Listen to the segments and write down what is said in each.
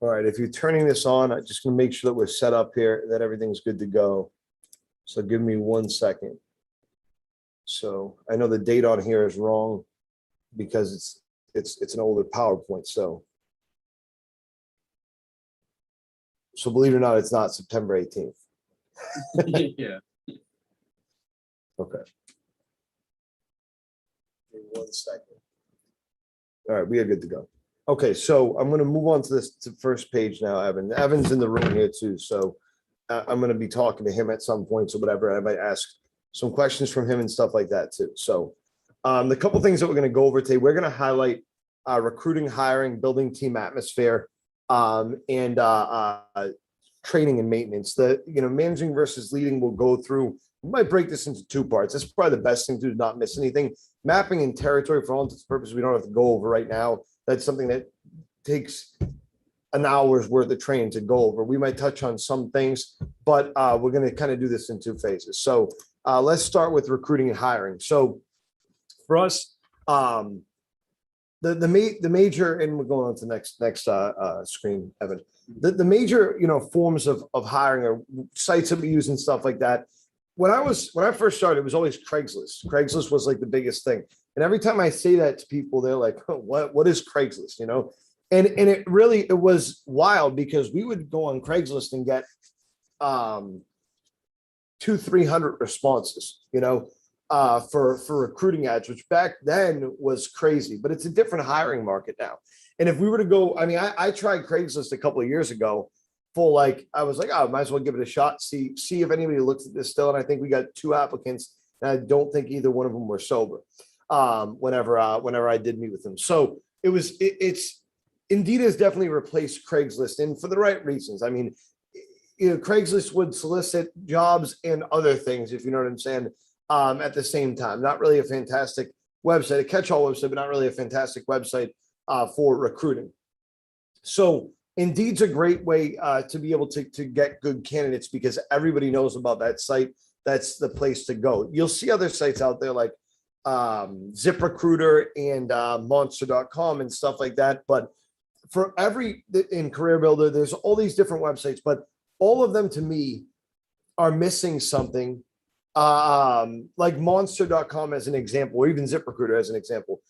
All right, if you're turning this on, I'm just gonna make sure that we're set up here, that everything's good to go. So give me 1 second. So I know the date on here is wrong because it's an older PowerPoint. So believe it or not, it's not September 18th. Yeah. Okay. Give me 1 second. All right, we are good to go. Okay, so I'm going to move on to this first page now, Evan. Evan's in the room here too, so I'm going to be talking to him at some point. So whatever, I might ask some questions from him and stuff like that too. So the couple things that we're going to go over today, we're going to highlight recruiting, hiring, building team atmosphere, and training and maintenance. Managing versus leading will go through. We might break this into two parts. That's probably the best thing to do, not miss anything. Mapping and territory, for all intents and purposes, we don't have to go over right now. That's something that takes an hour's worth of training to go over. We might touch on some things, but we're going to kind of do this in two phases. So let's start with recruiting and hiring. So for us, the major, and we're going on to the next screen, Evan. The major forms of hiring or sites that we use and stuff like that. When I first started, it was always Craigslist. Craigslist was like the biggest thing. And every time I say that to people, they're like, oh, what is Craigslist? And it was wild because we would go on Craigslist and get 200-300 responses, for recruiting ads, which back then was crazy, but it's a different hiring market now. And if we were to go, I tried Craigslist a couple of years ago I was like, oh, might as well give it a shot, see if anybody looks at this still. And I think we got 2 applicants, and I don't think either one of them were sober. Whenever I did meet with them. So it's Indeed has definitely replaced Craigslist, and for the right reasons. Craigslist would solicit jobs and other things, if you know what I'm saying, at the same time. Not really a fantastic website, a catch-all website, but not really a fantastic website for recruiting. So Indeed's a great way to be able to get good candidates because everybody knows about that site. That's the place to go. You'll see other sites out there like ZipRecruiter and Monster.com and stuff like that. But for in Career Builder, there's all these different websites, but all of them to me are missing something. Like Monster.com as an example, or even ZipRecruiter as an example.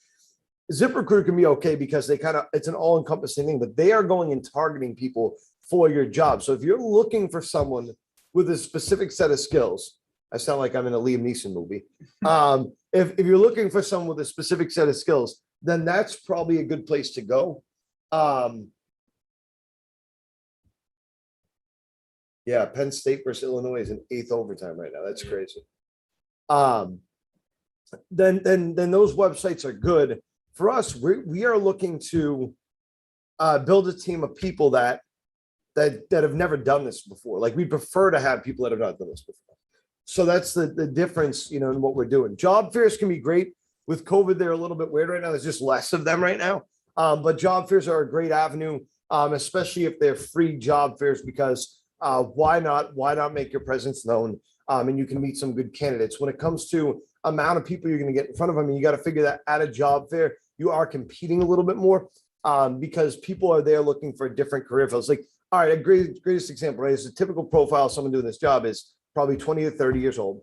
ZipRecruiter can be okay because it's an all-encompassing thing, but they are going and targeting people for your job. So if you're looking for someone with a specific set of skills, I sound like I'm in a Liam Neeson movie. If you're looking for someone with a specific set of skills, then that's probably a good place to go. Yeah, Penn State versus Illinois is in 8th overtime right now. That's crazy. Then those websites are good. For us, we are looking to build a team of people that have never done this before. Like we prefer to have people that have not done this before. So that's the difference, in what we're doing. Job fairs can be great. With COVID, they're a little bit weird right now. There's just less of them right now. But job fairs are a great avenue, especially if they're free job fairs, because why not make your presence known? And you can meet some good candidates. When it comes to amount of people you're going to get in front of them, you got to figure that at a job fair, you are competing a little bit more because people are there looking for different career fields. Like, all right, a greatest example, right? Is a typical profile of someone doing this job is probably 20 to 30 years old.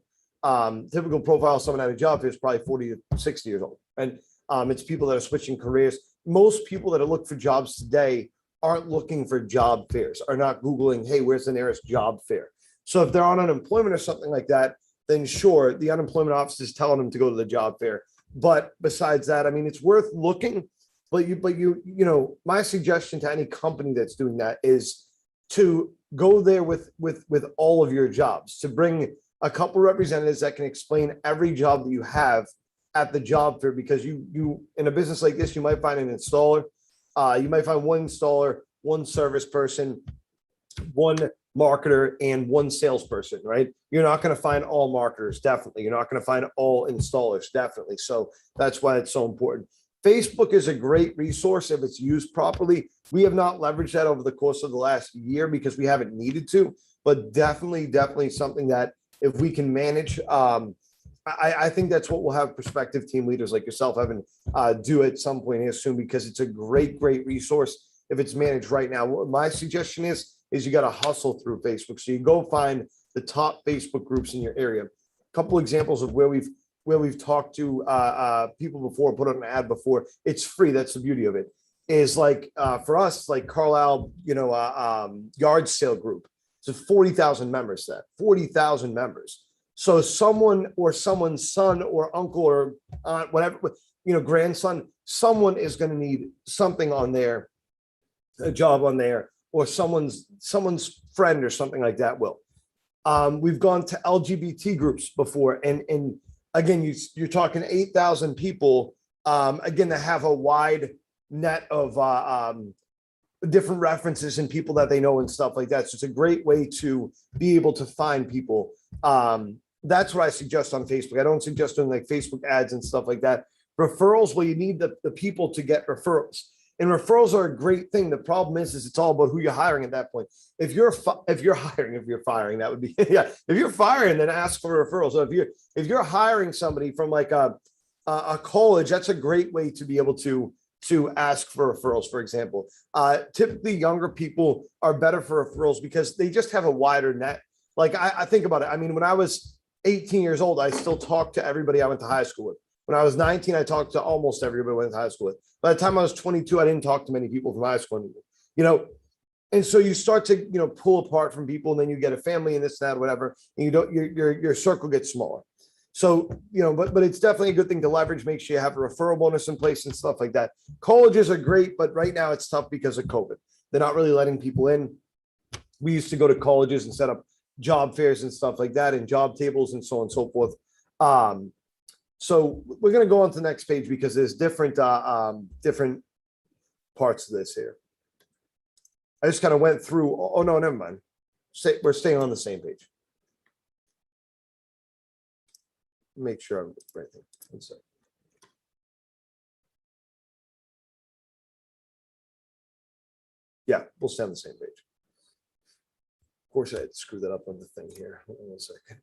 Typical profile of someone at a job fair is probably 40 to 60 years old. And it's people that are switching careers. Most people that are looking for jobs today aren't looking for job fairs, are not Googling, hey, where's the nearest job fair? So if they're on unemployment or something like that, then sure, the unemployment office is telling them to go to the job fair. But besides that, it's worth looking. But my suggestion to any company that's doing that is to go there with all of your jobs, to bring a couple representatives that can explain every job that you have at the job fair, because you in a business like this, you might find an installer, you might find one installer, one service person, one marketer, and one salesperson, right? You're not going to find all marketers, definitely. You're not going to find all installers, definitely. So that's why it's so important. Facebook is a great resource if it's used properly. We have not leveraged that over the course of the last year because we haven't needed to, but definitely something that if we can manage, I think that's what we'll have prospective team leaders like yourself, Evan, do at some point here soon, because it's a great resource. if it's managed right now. What my suggestion is you got to hustle through Facebook. So you go find the top Facebook groups in your area. A couple examples of where we've talked to people before, put out an ad before. It's free. That's the beauty of it. Is like for us, like Carlisle, yard sale group. So 40,000 members. That 40,000 members. So someone or someone's son or uncle or aunt, whatever, grandson, someone is going to need something on there, a job on there, or someone's friend or something like that will. We've gone to LGBT groups before, and again, you're talking 8,000 people, again, that have a wide net of different references and people that they know and stuff like that. So it's a great way to be able to find people. That's what I suggest on Facebook. I don't suggest doing like Facebook ads and stuff like that. Referrals, well, you need the people to get referrals. And referrals are a great thing. The problem is it's all about who you're hiring at that point. If you're firing, that would be, yeah. If you're firing, then ask for referrals. So if you're hiring somebody from like a college, that's a great way to be able to ask for referrals, for example. Typically younger people are better for referrals because they just have a wider net. Like I think about it. I mean, when I was 18 years old, I still talked to everybody I went to high school with. When I was 19, I talked to almost everybody I went to high school with. By the time I was 22, I didn't talk to many people from high school anymore, and so you start to, pull apart from people, and then you get a family and this, that, whatever, and your circle gets smaller. So, but it's definitely a good thing to leverage. Make sure you have a referral bonus in place and stuff like that. Colleges are great, but right now it's tough because of COVID. They're not really letting people in. We used to go to colleges and set up job fairs and stuff like that, and job tables and so on and so forth. So we're going to go on to the next page because there's different parts of this here. I just kind of went through. Oh no, never mind. We're staying on the same page. Make sure I'm right there. One second. Yeah, we'll stay on the same page. Of course, I had to screw that up on the thing here. Hold on 1 second.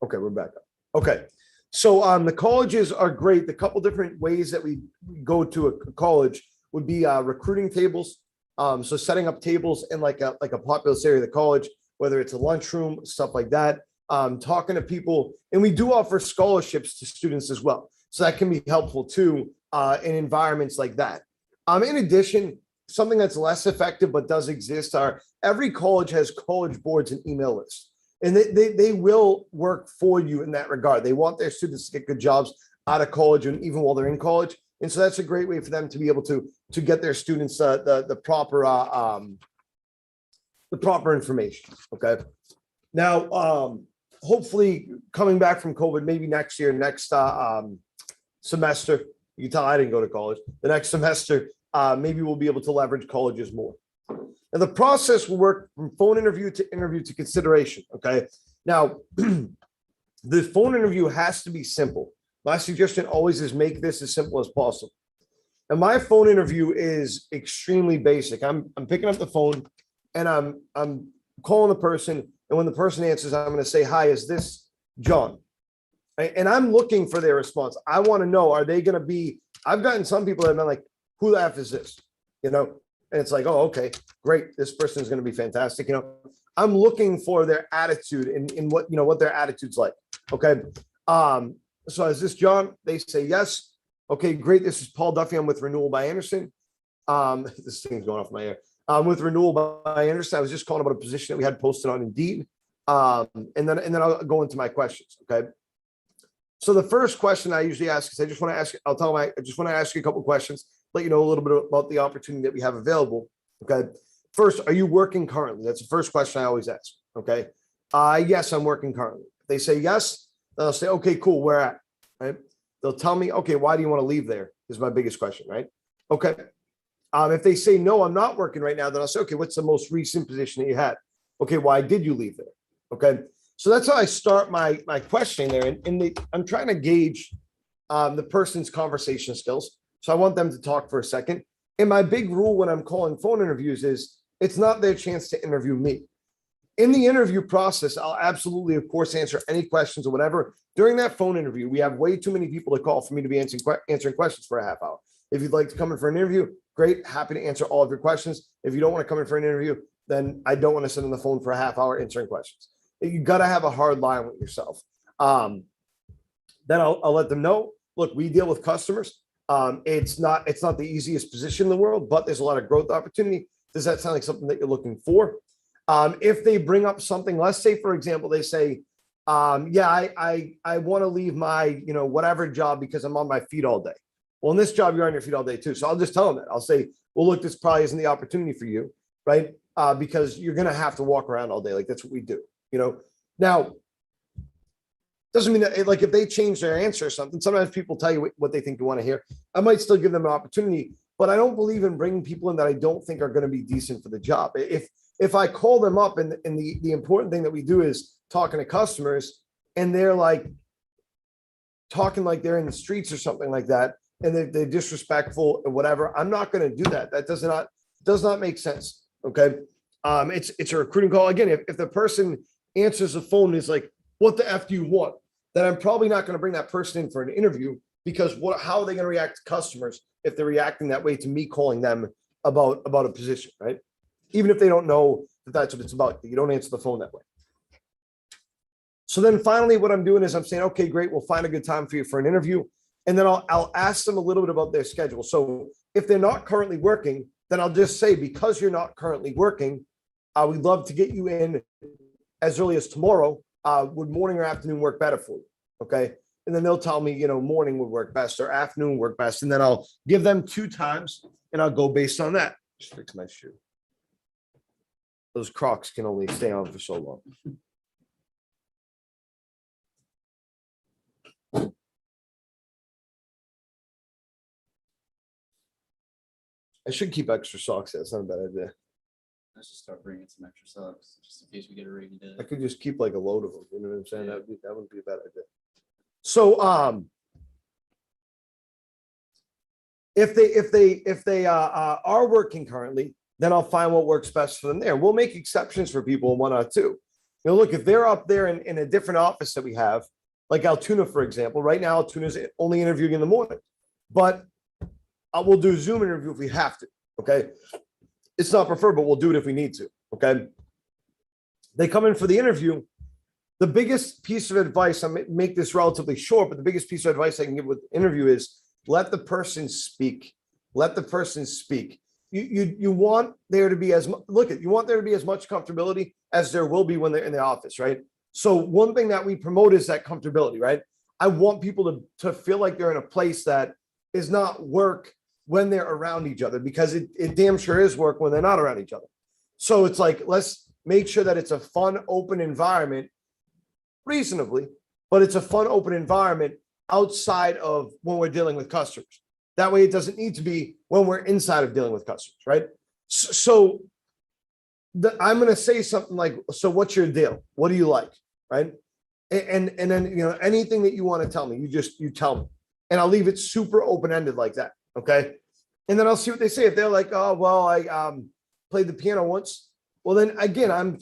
Okay, we're back up. Okay, so the colleges are great. The couple different ways that we go to a college would be recruiting tables. So setting up tables in like a populous area of the college, whether it's a lunchroom, stuff like that. Talking to people, and we do offer scholarships to students as well. So that can be helpful too in environments like that. In addition, something that's less effective but does exist are every college has college boards and email lists. And they will work for you in that regard. They want their students to get good jobs out of college and even while they're in college. And so that's a great way for them to be able to get their students the proper information. Okay. Now, hopefully coming back from COVID, maybe next year, next semester, you can tell I didn't go to college. The next semester, maybe we'll be able to leverage colleges more. And the process will work from phone interview to consideration. Okay. Now, the phone interview has to be simple. My suggestion always is make this as simple as possible. And my phone interview is extremely basic. I'm picking up the phone and I'm calling the person. And when the person answers, I'm going to say, "Hi, is this John?" And I'm looking for their response. I want to know, are they going to be, I've gotten some people that have been like, "Who the F is this?" And it's like, "Oh, okay, great. This person is going to be fantastic." I'm looking for their attitude and what their attitude's like. Okay. So is this John? They say yes. Okay, great. This is Paul Duffy. I'm with Renewal by Anderson. This thing's going off my ear. I'm with Renewal by Anderson. I was just calling about a position that we had posted on Indeed. And then I'll go into my questions. Okay. So the first question I usually ask is I just want to ask, I'll tell them I just want to ask you a couple of questions, let you know a little bit about the opportunity that we have available. Okay. First, are you working currently? That's the first question I always ask. Okay. Yes, I'm working currently. If they say yes, then I'll say, "Okay, cool. Where at?" Right. They'll tell me, "Okay, why do you want to leave there?" Is my biggest question. Right. Okay. If they say, "No, I'm not working right now," then I'll say, "Okay, what's the most recent position that you had?" "Okay, why did you leave there?" Okay. So that's how I start my questioning there. And I'm trying to gauge the person's conversation skills. So I want them to talk for a second. And my big rule when I'm calling phone interviews is it's not their chance to interview me. In the interview process, I'll absolutely, of course, answer any questions or whatever. During that phone interview, we have way too many people to call for me to be answering questions for a half hour. If you'd like to come in for an interview, great, happy to answer all of your questions. If you don't want to come in for an interview, then I don't want to sit on the phone for a half hour answering questions. You got to have a hard line with yourself. Then I'll let them know, look, we deal with customers. It's not the easiest position in the world, but there's a lot of growth opportunity. Does that sound like something that you're looking for? If they bring up something, let's say, for example, they say, yeah, I want to leave my, whatever job because I'm on my feet all day. Well, in this job, you're on your feet all day too. So I'll just tell them that. I'll say, well, look, this probably isn't the opportunity for you, right? Because you're going to have to walk around all day. Like that's what we do, Now, doesn't mean that like if they change their answer or something, sometimes people tell you what they think you want to hear. I might still give them an opportunity, but I don't believe in bringing people in that I don't think are going to be decent for the job. If I call them up and the important thing that we do is talking to customers and they're like talking like they're in the streets or something like that, and they're disrespectful or whatever, I'm not going to do that. That does not make sense. Okay. It's a recruiting call. Again, if the person answers the phone and is like, what the F do you want? Then I'm probably not going to bring that person in for an interview because how are they going to react to customers if they're reacting that way to me calling them about a position, right? Even if they don't know that that's what it's about, you don't answer the phone that way. So then finally what I'm doing is I'm saying, okay, great, we'll find a good time for you for an interview. And then I'll ask them a little bit about their schedule. So if they're not currently working, then I'll just say, because you're not currently working, we'd love to get you in as early as tomorrow. Would morning or afternoon work better for you? Okay. And then they'll tell me, morning would work best or afternoon would work best. And then I'll give them 2 times and I'll go based on that. Just fix my shoe. Those Crocs can only stay on for so long. I should keep extra socks. That's not a bad idea. Let's just start bringing some extra socks just in case we get a rainy day. I could just keep like a load of them. You know what I'm saying? Yeah. That wouldn't be a bad idea. So if they are working currently, then I'll find what works best for them there. We'll make exceptions for people and whatnot too. Look, if they're up there in a different office that we have, like Altoona, for example, right now Altoona's only interviewing in the morning, but we'll do a Zoom interview if we have to. Okay. It's not preferred, but we'll do it if we need to. Okay. They come in for the interview. The biggest piece of advice, I make this relatively short, but the biggest piece of advice I can give with the interview is let the person speak. Let the person speak. You want there to be you want there to be as much comfortability as there will be when they're in the office, right? So one thing that we promote is that comfortability, right? I want people to feel like they're in a place that is not work when they're around each other, because it damn sure is work when they're not around each other. So it's like, let's make sure that it's a fun, open environment, reasonably, but it's a fun, open environment outside of when we're dealing with customers. That way it doesn't need to be when we're inside of dealing with customers, right? So I'm going to say something like, so what's your deal? What do you like? Right. And then, anything that you want to tell me, you tell me, and I'll leave it super open-ended like that. Okay. And then I'll see what they say. If they're like, oh, well, I played the piano once. Well, then again, I'm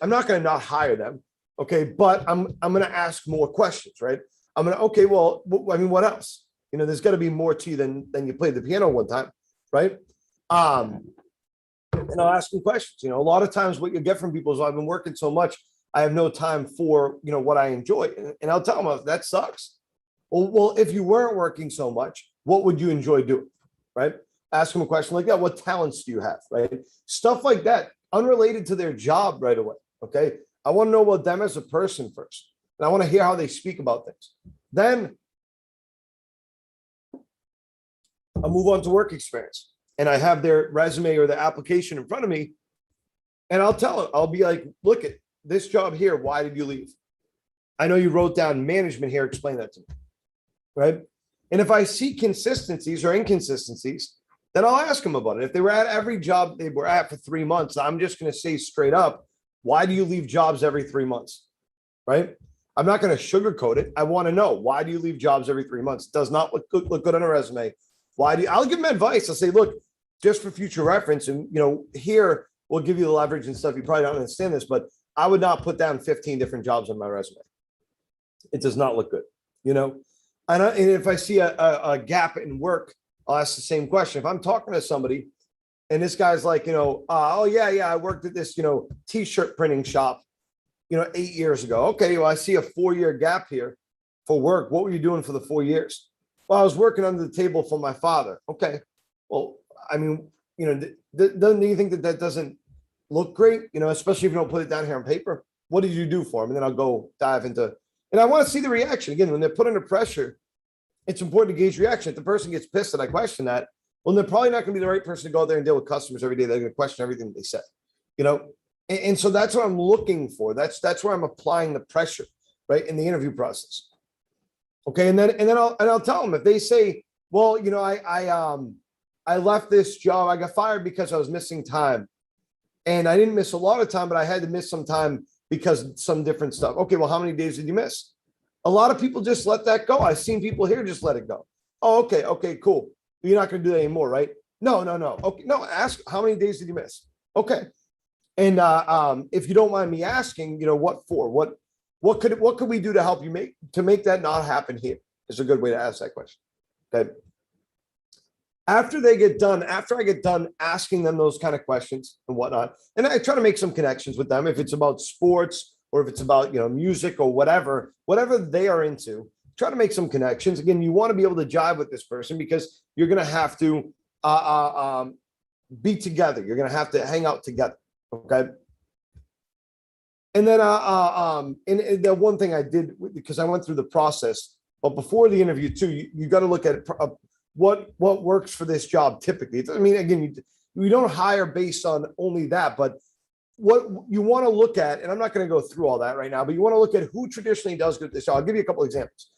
not going to not hire them. Okay. But I'm going to ask more questions, right? I'm going to, okay, well, I mean, what else? There's got to be more to you than you played the piano one time. Right. And I'll ask them questions. A lot of times what you get from people is, I've been working so much, I have no time for, what I enjoy. And I'll tell them, that sucks. Well, if you weren't working so much, what would you enjoy doing? Right. Ask them a question like that. What talents do you have? Right. Stuff like that, unrelated to their job right away. Okay. I want to know about them as a person first. And I want to hear how they speak about things. Then I'll move on to work experience. And I have their resume or the application in front of me. And I'll tell them, I'll be like, look at this job here. Why did you leave? I know you wrote down management here. Explain that to me. Right. And if I see consistencies or inconsistencies, then I'll ask them about it. If they were at every job they were at for 3 months, I'm just going to say straight up, why do you leave jobs every 3 months? Right. I'm not going to sugarcoat it. I want to know, why do you leave jobs every 3 months? It does not look good on a resume. I'll give them advice. I'll say, look, just for future reference, and here we'll give you the leverage and stuff. You probably don't understand this, but I would not put down 15 different jobs on my resume. It does not look good, you know? And if I see a gap in work, I'll ask the same question. If I'm talking to somebody and this guy's like, oh yeah, I worked at this, t-shirt printing shop, 8 years ago. Okay, well, I see a 4-year gap here for work. What were you doing for the 4 years? Well, I was working under the table for my father. Okay, well, I mean, do you think that doesn't look great? Especially if you don't put it down here on paper. What did you do for him? And then I'll go dive into. And I want to see the reaction. Again, when they're put under pressure, it's important to gauge reaction. If the person gets pissed and I question that, well, they're probably not going to be the right person to go out there and deal with customers every day. They're going to question everything they say, And so that's what I'm looking for. That's where I'm applying the pressure, right, in the interview process. Okay, and then I'll tell them if they say, well, I left this job. I got fired because I was missing time, and I didn't miss a lot of time, but I had to miss some time because of some different stuff. Okay, well, how many days did you miss? A lot of people just let that go. I've seen people here just let it go. Oh, okay, cool. You're not going to do that anymore, right? No. Okay, no. Ask how many days did you miss? Okay, and if you don't mind me asking, what for? What could we do to help you make that not happen here? Is a good way to ask that question. Okay. After I get done asking them those kind of questions and whatnot, and I try to make some connections with them if it's about sports or if it's about music or whatever they are into. Try to make some connections. Again, you want to be able to jive with this person because you're going to have to be together. You're going to have to hang out together. Okay. And then and the one thing I did, because I went through the process, but before the interview too, you got to look at what works for this job typically. I mean, again, we don't hire based on only that, but what you want to look at, and I'm not going to go through all that right now, but you want to look at who traditionally does good at this job. I'll give you a couple examples.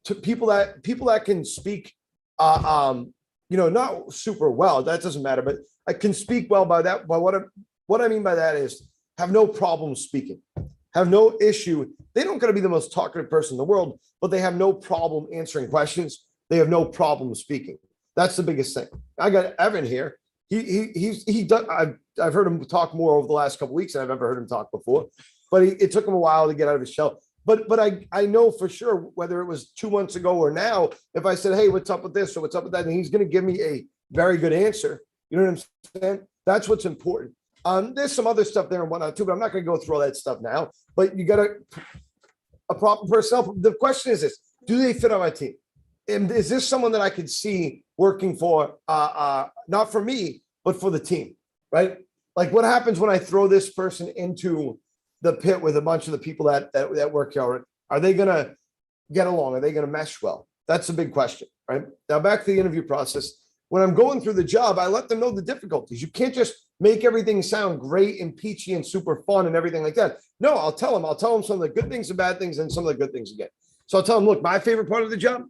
To people that can speak, not super well. That doesn't matter, but I can speak well by that. But what I mean by that is have no problem speaking, have no issue. They don't got to be the most talkative person in the world, but they have no problem answering questions. They have no problem speaking. That's the biggest thing. I got Evan here. He does. I've heard him talk more over the last couple of weeks than I've ever heard him talk before. But it took him a while to get out of his shell. But I know for sure whether it was 2 months ago or now, if I said, hey, what's up with this or what's up with that, and he's going to give me a very good answer. You know what I'm saying? That's what's important. There's some other stuff there and whatnot too, but I'm not going to go through all that stuff now. But you got a proper personnel. The question is this: do they fit on my team? And is this someone that I could see working for, not for me, but for the team, right? Like what happens when I throw this person into the pit with a bunch of the people that work here already? Are they going to get along? Are they going to mesh well? That's a big question, right? Now back to the interview process. When I'm going through the job, I let them know the difficulties. You can't just make everything sound great and peachy and super fun and everything like that. No, I'll tell them some of the good things and bad things and some of the good things again. So I'll tell them, look, my favorite part of the job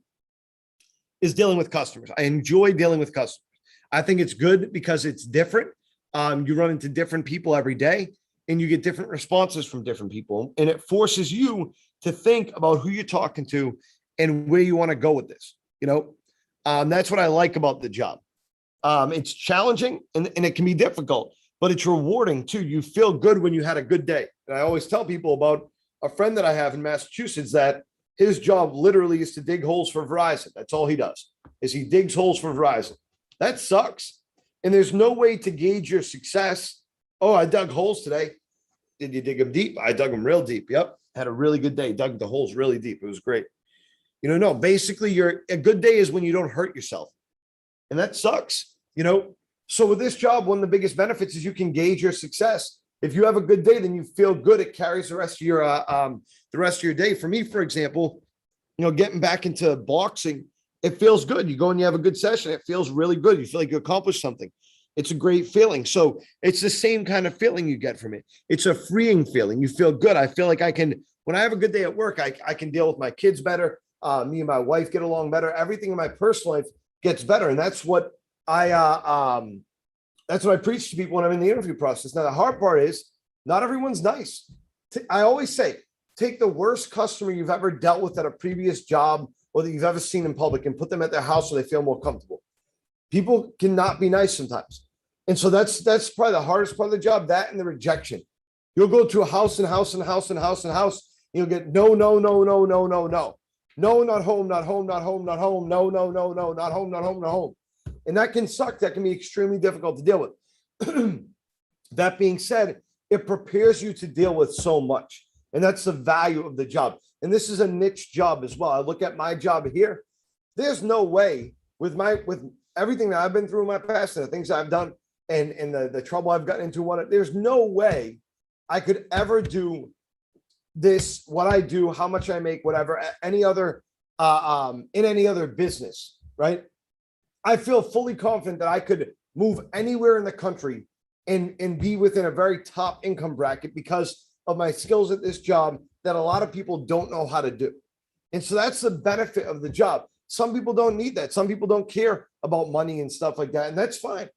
is dealing with customers. I enjoy dealing with customers. I think it's good because it's different. You run into different people every day and you get different responses from different people. And it forces you to think about who you're talking to and where you want to go with this. That's what I like about the job. It's challenging and it can be difficult, but it's rewarding too. You feel good when you had a good day. And I always tell people about a friend that I have in Massachusetts that his job literally is to dig holes for Verizon. That's all he does, is he digs holes for Verizon. That sucks. And there's no way to gauge your success. Oh, I dug holes today. Did you dig them deep? I dug them real deep. Yep. Had a really good day. Dug the holes really deep. It was great. No, basically a good day is when you don't hurt yourself. And that sucks, So with this job, one of the biggest benefits is you can gauge your success. If you have a good day, then you feel good. It carries the rest of your day. For me, for example, getting back into boxing, it feels good. You go and you have a good session. It feels really good. You feel like you accomplished something. It's a great feeling. So it's the same kind of feeling you get from it. It's a freeing feeling. You feel good. I feel like when I have a good day at work, I can deal with my kids better. Me and my wife get along better. Everything in my personal life gets better. And that's what I preach to people when I'm in the interview process. Now, the hard part is not everyone's nice. I always say, take the worst customer you've ever dealt with at a previous job or that you've ever seen in public and put them at their house so they feel more comfortable. People cannot be nice sometimes. And so that's probably the hardest part of the job, that and the rejection. You'll go to a house and house and house and house and house. You'll get no, no, no, no, no, no, no. No, not home, not home, not home, not home. No, no, no, no, not home, not home, not home. And that can suck. That can be extremely difficult to deal with. That being said, it prepares you to deal with so much. And that's the value of the job. And this is a niche job as well. I look at my job here. There's no way with everything that I've been through in my past and the things I've done and the trouble I've gotten into, there's no way I could ever do this, what I do, how much I make, whatever, any other, in any other business, right? I feel fully confident that I could move anywhere in the country and be within a very top income bracket because of my skills at this job that a lot of people don't know how to do. And so that's the benefit of the job. Some people don't need that. Some people don't care about money and stuff like that. And that's fine.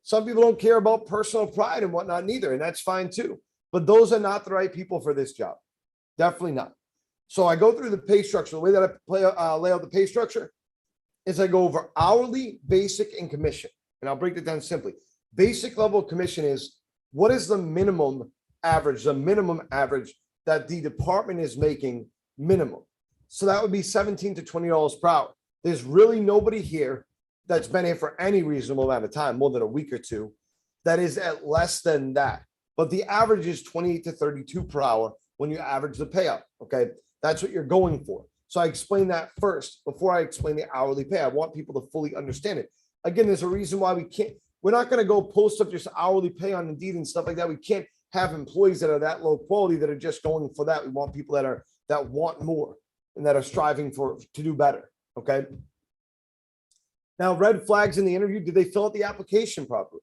Some people don't care about personal pride and whatnot neither. And that's fine too. But those are not the right people for this job. Definitely not. So I go through the pay structure. The way that I lay out the pay structure is I go over hourly, basic, and commission. And I'll break it down simply. Basic level commission is what is the minimum average that the department is making minimum. So that would be $17 to $20 per hour. There's really nobody here that's been here for any reasonable amount of time, more than a week or two, that is at less than that. But the average is 28 to 32 per hour when you average the payout. Okay, that's what you're going for. So I explain that first before I explain the hourly pay. I want people to fully understand it. Again, there's a reason why we're not going to go post up just hourly pay on Indeed and stuff like that. We can't have employees that are that low quality that are just going for that. We want people that want more and that are striving to do better. Okay. Now, red flags in the interview. Did they fill out the application properly?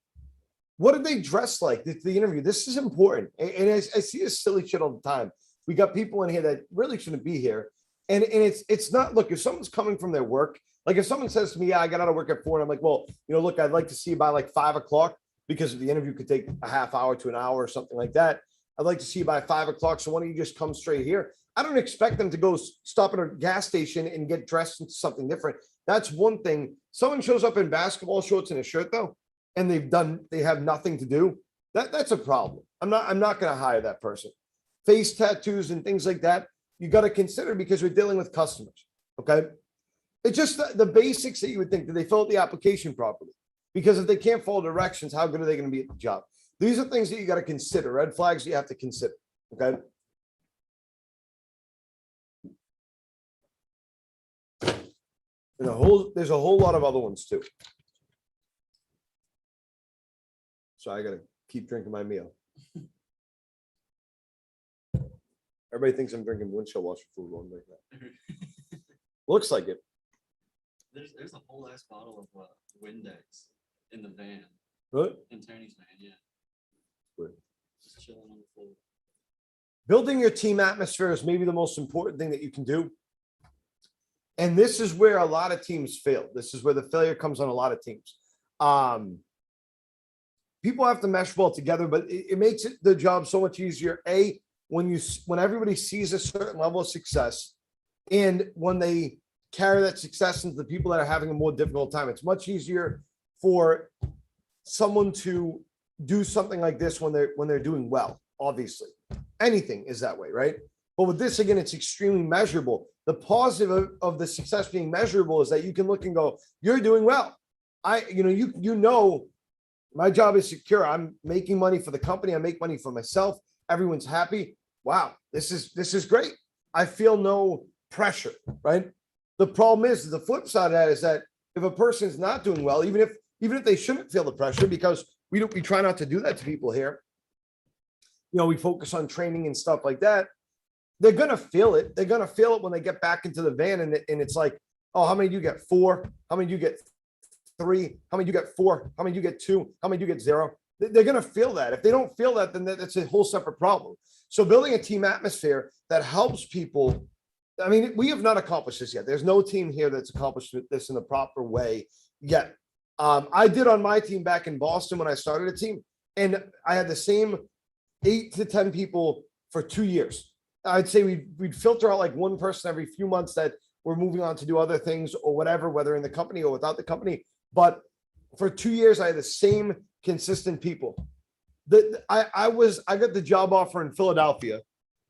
What did they dress like? The interview. This is important. And I see this silly shit all the time. We got people in here that really shouldn't be here. And it's not, look, if someone's coming from their work, like if someone says to me, yeah, I got out of work at 4, and I'm like, well, look, I'd like to see you by like 5 o'clock because the interview could take a half hour to an hour or something like that. I'd like to see you by 5 o'clock. So why don't you just come straight here? I don't expect them to go stop at a gas station and get dressed into something different. That's one thing. Someone shows up in basketball shorts and a shirt though, and they have nothing to do. That's a problem. I'm not going to hire that person. Face tattoos and things like that, you got to consider because we're dealing with customers. Okay. It's just the basics that you would think. Did they fill out the application properly? Because if they can't follow directions, how good are they going to be at the job? These are things that you got to consider. Red flags you have to consider. Okay. And there's a whole lot of other ones too. So I got to keep drinking my meal. Everybody thinks I'm drinking windshield washer food one like that. Looks like it. There's a whole ass bottle of Windex in the van. What? In Tony's van, yeah. Good. Just chilling on the floor. Building your team atmosphere is maybe the most important thing that you can do. And this is where a lot of teams fail. This is where the failure comes on a lot of teams. People have to mesh well together, but it makes the job so much easier. When everybody sees a certain level of success, and when they carry that success into the people that are having a more difficult time, it's much easier for someone to do something like this when they're doing well. Obviously, anything is that way, right? But with this, again, it's extremely measurable. The positive of the success being measurable is that you can look and go, "You're doing well." My job is secure. I'm making money for the company. I make money for myself. Everyone's happy. Wow, this is great. I feel no pressure, right? The problem is the flip side of that is that if a person's not doing well, even if they shouldn't feel the pressure, because we try not to do that to people here. We focus on training and stuff like that. They're gonna feel it. They're gonna feel it when they get back into the van, and it's like, oh, how many do you get? 4? How many do you get? 3? How many do you get? 4? How many do you get? 2? How many do you get? 0? They're going to feel that. If they don't feel that, then that's a whole separate problem. So building a team atmosphere that helps people. I mean, we have not accomplished this yet. There's no team here that's accomplished this in the proper way yet. I did on my team back in Boston when I started a team, and I had the same 8 to 10 people for 2 years. I'd say we'd filter out like one person every few months that were moving on to do other things or whatever, whether in the company or without the company. But for 2 years, I had the same consistent people. I got the job offer in Philadelphia,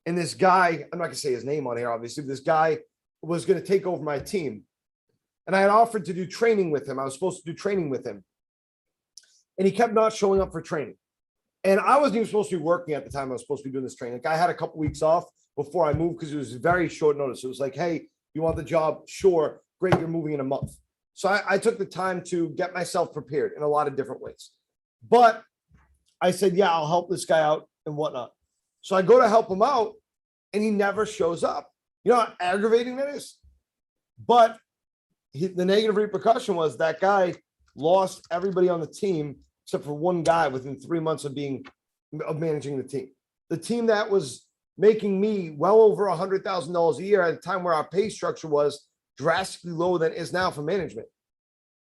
and this guy, I'm not gonna say his name on here, obviously. This guy was gonna take over my team, and I had offered to do training with him. I was supposed to do training with him, and he kept not showing up for training. And I wasn't even supposed to be working at the time I was supposed to be doing this training. Like I had a couple weeks off before I moved because it was very short notice. It was like, hey, you want the job? Sure, great, you're moving in a month. So I took the time to get myself prepared in a lot of different ways. But I said, yeah, I'll help this guy out and whatnot. So I go to help him out, and he never shows up. You know how aggravating that is? But the negative repercussion was that guy lost everybody on the team except for one guy within 3 months of managing the team. The team that was making me well over $100,000 a year at a time where our pay structure was drastically lower than it is now for management.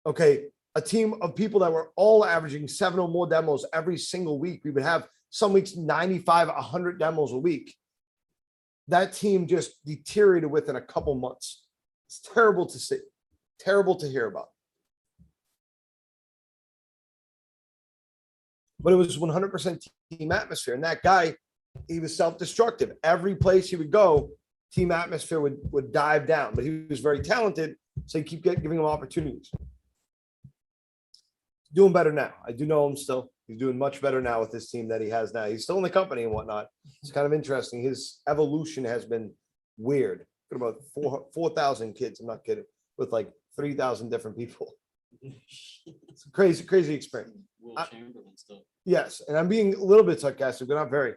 Okay, a team of people that were all averaging 7 or more demos every single week. We would have some weeks 95, 100 demos a week. That team just deteriorated within a couple months. It's terrible to see, terrible to hear about. But it was 100% team atmosphere. And that guy, he was self-destructive. Every place he would go, team atmosphere would dive down. But he was very talented, so you keep giving him opportunities. Doing better now. I do know him still. He's doing much better now with this team that he has now. He's still in the company and whatnot. It's kind of interesting. His evolution has been weird. Got about 4,000 kids. I'm not kidding. With like 3,000 different people. It's a crazy experience. Will Chamberlain stuff. Yes, and I'm being a little bit sarcastic, but not very.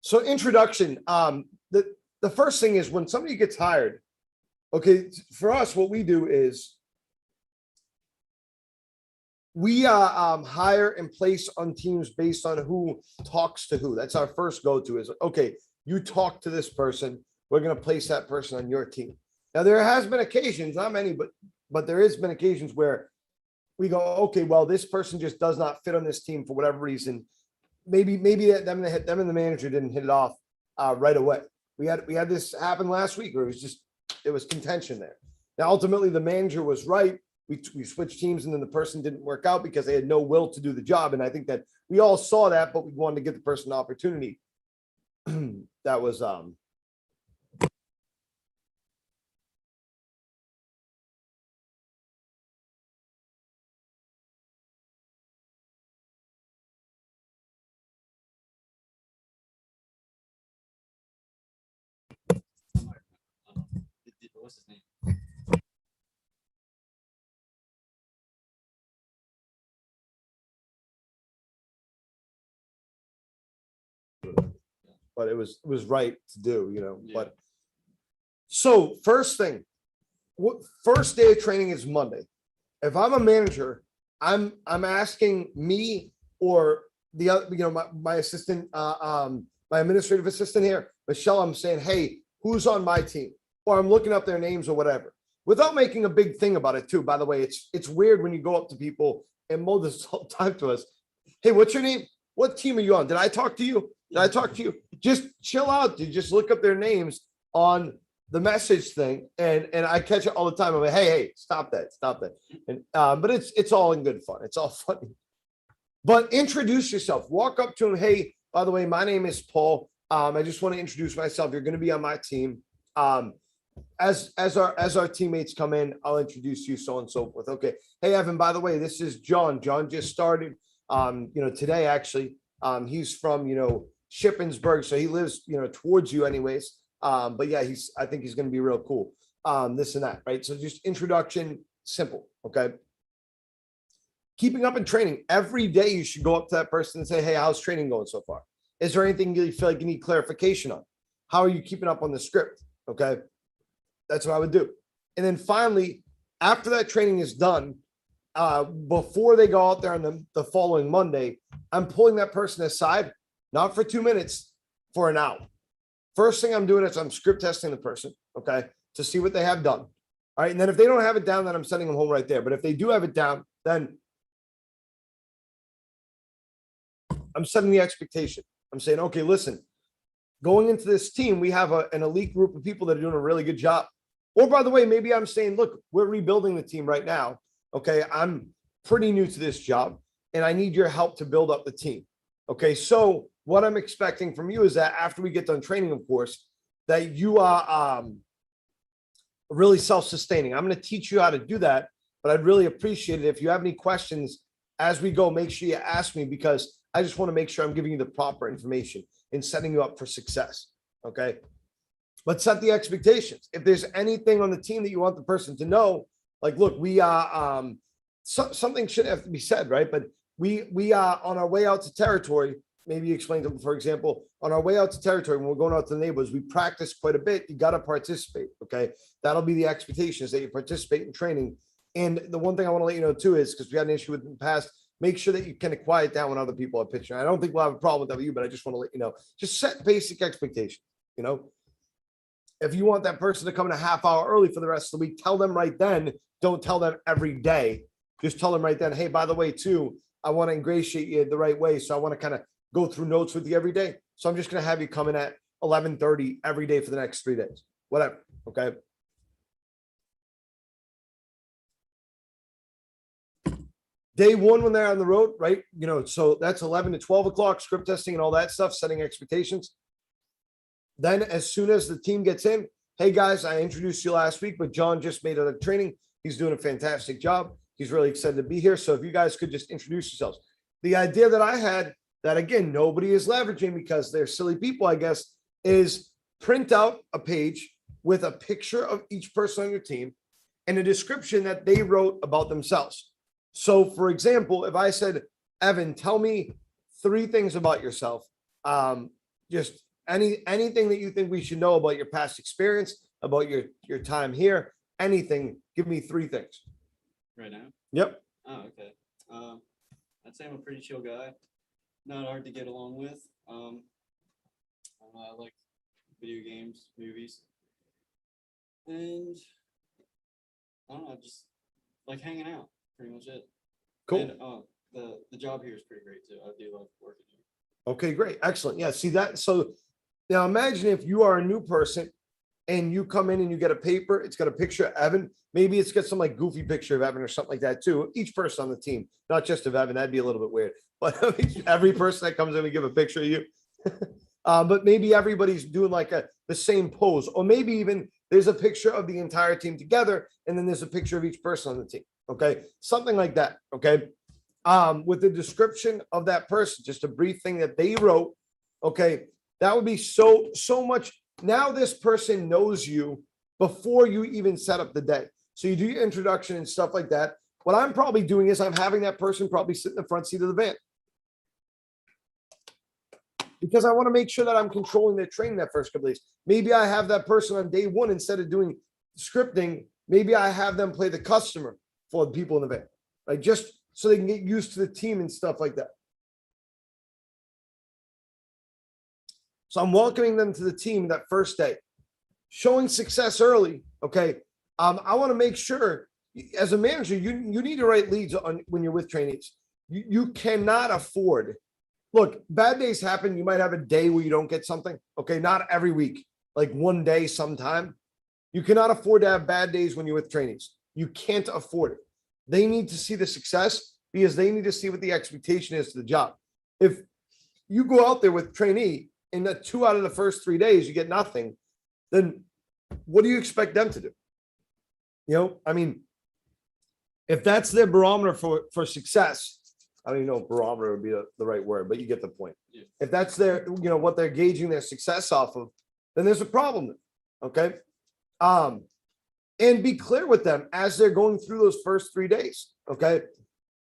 So introduction. The first thing is when somebody gets hired. Okay, for us, what we do is we hire and place on teams based on who talks to who. That's our first go-to. Is okay, you talk to this person. We're going to place that person on your team. Now there has been occasions, not many, but there has been occasions where we go, okay, well, this person just does not fit on this team for whatever reason. Maybe them and the manager didn't hit it off right away. We had this happen last week where it was contention there. Now, ultimately, the manager was right. We switched teams, and then the person didn't work out because they had no will to do the job. And I think that we all saw that, but we wanted to give the person an opportunity. That was What's his name? but it was right to do, Yeah. But so first thing, first day of training is Monday. If I'm a manager, I'm asking me or the other, my assistant, my administrative assistant here, Michelle, I'm saying, hey, who's on my team? Or I'm looking up their names or whatever, without making a big thing about it too. By the way, it's weird when you go up to people, and Mo does this all the time to us. Hey, what's your name? What team are you on? Did I talk to you? Did I talk to you? Just chill out, dude. Just look up their names on the message thing, and I catch it all the time. I'm like, hey, stop that. And but it's all in good fun. It's all funny. But introduce yourself. Walk up to him. Hey, by the way, my name is Paul. I just want to introduce myself. You're going to be on my team. As our teammates come in, I'll introduce you, so on and so forth. Okay. Hey, Evan, by the way, this is John. John just started, today actually. He's from, Shippensburg. So he lives, towards you anyways. But yeah, I think he's going to be real cool. This and that, right? So just introduction, simple. Okay. Keeping up in training every day, you should go up to that person and say, hey, how's training going so far? Is there anything you feel like you need clarification on? How are you keeping up on the script? Okay. That's what I would do. And then finally, after that training is done, before they go out there on the following Monday, I'm pulling that person aside, not for 2 minutes, for an hour. First thing I'm doing is I'm script testing the person, okay, to see what they have done. All right. And then if they don't have it down, then I'm sending them home right there. But if they do have it down, then I'm setting the expectation. I'm saying, okay, listen, going into this team, we have an elite group of people that are doing a really good job. Or by the way, maybe I'm saying, look, we're rebuilding the team right now. Okay. I'm pretty new to this job. and I need your help to build up the team. Okay, so what I'm expecting from you is that after we get done training, of course, that you are really self-sustaining. I'm going to teach you how to do that, but I'd really appreciate it if you have any questions as we go. Make sure you ask me, because I just want to make sure I'm giving you the proper information and setting you up for success. Okay, but set the expectations. If there's anything on the team that you want the person to know, like, look, we are something shouldn't have to be said, right? But we are on our way out to territory. Maybe you explain to them, for example, on our way out to territory, when we're going out to the neighborhoods, we practice quite a bit. You got to participate. Okay. That'll be the expectations, that you participate in training. And the one thing I want to let you know too is, because we had an issue with in the past, make sure that you can quiet down when other people are pitching. I don't think we'll have a problem with that with you, but I just want to let you know, just set basic expectations. You know, if you want that person to come in a half hour early for the rest of the week, tell them right then. Don't tell them every day. Just tell them right then, hey, by the way, too, I want to ingratiate you the right way. So I want to kind of go through notes with you every day. So I'm just going to have you come in at 11:30 every day for the next 3 days, whatever. Okay. Day one, when they're on the road, right? You know, so that's 11 to 12 o'clock, script testing and all that stuff, setting expectations. Then as soon as the team gets in, hey guys, I introduced you last week, but John just made a training. He's doing a fantastic job. He's really excited to be here. So if you guys could just introduce yourselves. The idea that I had, that again, nobody is leveraging because they're silly people, I guess, is print out a page with a picture of each person on your team and a description that they wrote about themselves. So for example, if I said, Evan, tell me 3 things about yourself, just anything that you think we should know about your past experience, about your time here, anything, give me 3 things. Right now? Yep. Oh, okay. I'd say I'm a pretty chill guy. Not hard to get along with. I like video games, movies, and I don't know, I just like hanging out. Pretty much it. Cool. And the job here is pretty great too. I do love working here. Okay, great. Excellent. Yeah, see that. So now imagine if you are a new person and you come in and you get a paper, it's got a picture of Evan. Maybe it's got some like goofy picture of Evan or something like that too. Each person on the team, not just of Evan, that'd be a little bit weird. But every person that comes in and give a picture of you. But maybe everybody's doing like the same pose, or maybe even there's a picture of the entire team together, and then there's a picture of each person on the team. Okay, something like that. Okay, with the description of that person, just a brief thing that they wrote. Okay, that would be so much. Now this person knows you before you even set up the day. So you do your introduction and stuff like that. What I'm probably doing is I'm having that person probably sit in the front seat of the van, because I want to make sure that I'm controlling their training that first couple days. Maybe I have that person on day 1, instead of doing scripting, maybe I have them play the customer for the people in the van, like just so they can get used to the team and stuff like that. So I'm welcoming them to the team that first day, showing success early. Okay. I want to make sure as a manager, you need to write leads on when you're with trainees. You cannot afford, look, bad days happen. You might have a day where you don't get something. Okay. Not every week, like one day sometime. You cannot afford to have bad days when you're with trainees. You can't afford it. They need to see the success because they need to see what the expectation is to the job. If you go out there with trainee and the 2 out of the first 3 days, you get nothing, then what do you expect them to do? You know, I mean, if that's their barometer for success, I don't even know if barometer would be the right word, but you get the point. Yeah. If that's their, what they're gauging their success off of, then there's a problem. Okay. And be clear with them as they're going through those first 3 days. Okay.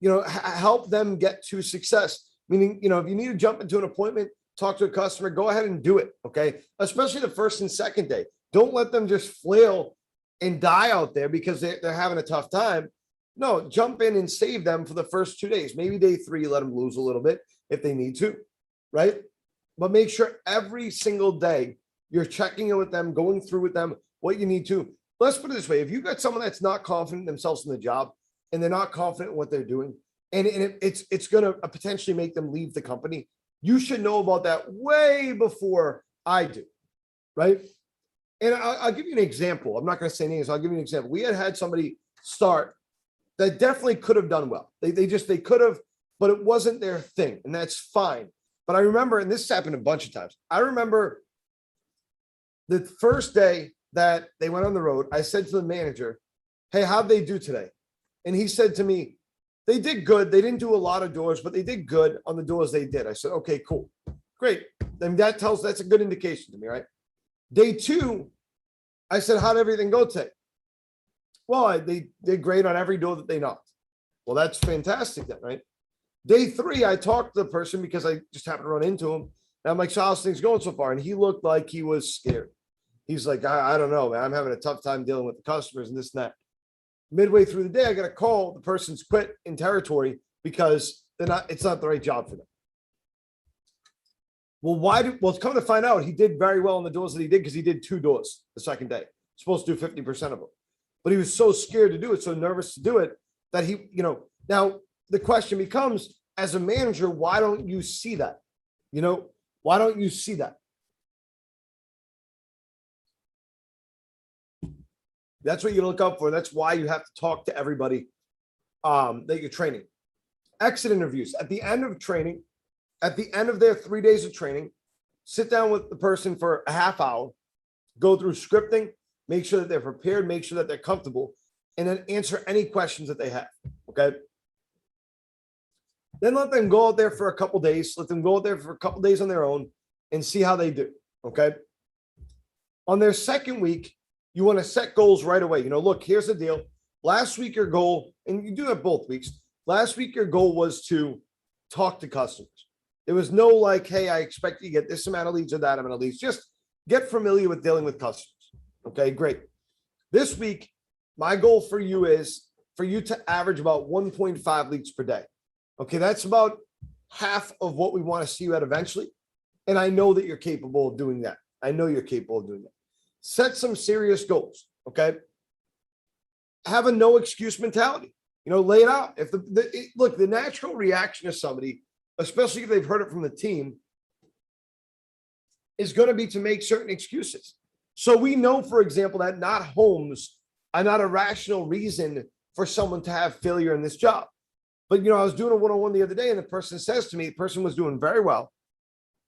Help them get to success. Meaning, if you need to jump into an appointment, talk to a customer, go ahead and do it. Okay. Especially the first and second day. Don't let them just flail and die out there because they're having a tough time. No, jump in and save them for the first 2 days. Maybe day 3, let them lose a little bit if they need to, right? But make sure every single day you're checking in with them, going through with them what you need to. Let's put it this way. If you've got someone that's not confident themselves in the job and they're not confident in what they're doing, and it's going to potentially make them leave the company, you should know about that way before I do, right? And I'll give you an example. I'm not going to say names. I'll give you an example. We had somebody start that definitely could have done well. They could have but it wasn't their thing, and that's fine. But I remember, and this happened a bunch of times. I remember the first day that they went on the road, I said to the manager, "Hey, how'd they do today?" And he said to me, "They did good. They didn't do a lot of doors, but they did good on the doors they did." I said, "Okay, cool. Great." Then that's a good indication to me, right? Day two, I said, "How'd everything go today?" "Well, they did great on every door that they knocked." "Well, that's fantastic then, right?" Day three, I talked to the person because I just happened to run into him. And I'm like, "So how's things going so far?" And he looked like he was scared. He's like, I don't know, man. I'm having a tough time dealing with the customers and this and that. Midway through the day, I got a call. The person's quit in territory because it's not the right job for them. Well, it's coming to find out he did very well on the doors that he did because he did 2 doors the second day. Supposed to do 50% of them. But he was so scared to do it, so nervous to do it that he, now the question becomes, as a manager, why don't you see that? Why don't you see that? That's what you look up for. That's why you have to talk to everybody that you're training. Exit interviews. At the end of training, at the end of their 3 days of training, sit down with the person for a half hour, go through scripting, make sure that they're prepared, make sure that they're comfortable, and then answer any questions that they have. Okay. Then let them go out there for a couple days. Let them go out there for a couple days on their own and see how they do. Okay. On their second week, you want to set goals right away. Look, here's the deal. Last week, your goal, and you do it both weeks. Last week, your goal was to talk to customers. There was no like, hey, I expect you to get this amount of leads or that amount of leads. Just get familiar with dealing with customers. Okay, great. This week, my goal for you is for you to average about 1.5 leads per day. Okay, that's about half of what we want to see you at eventually. And I know that you're capable of doing that. I know you're capable of doing that. Set some serious goals. Okay. Have a no excuse mentality. Lay it out. If the natural reaction of somebody, especially if they've heard it from the team, is going to be to make certain excuses. So we know, for example, that not homes are not a rational reason for someone to have failure in this job. But, I was doing a one-on-one the other day, and the person says to me, the person was doing very well,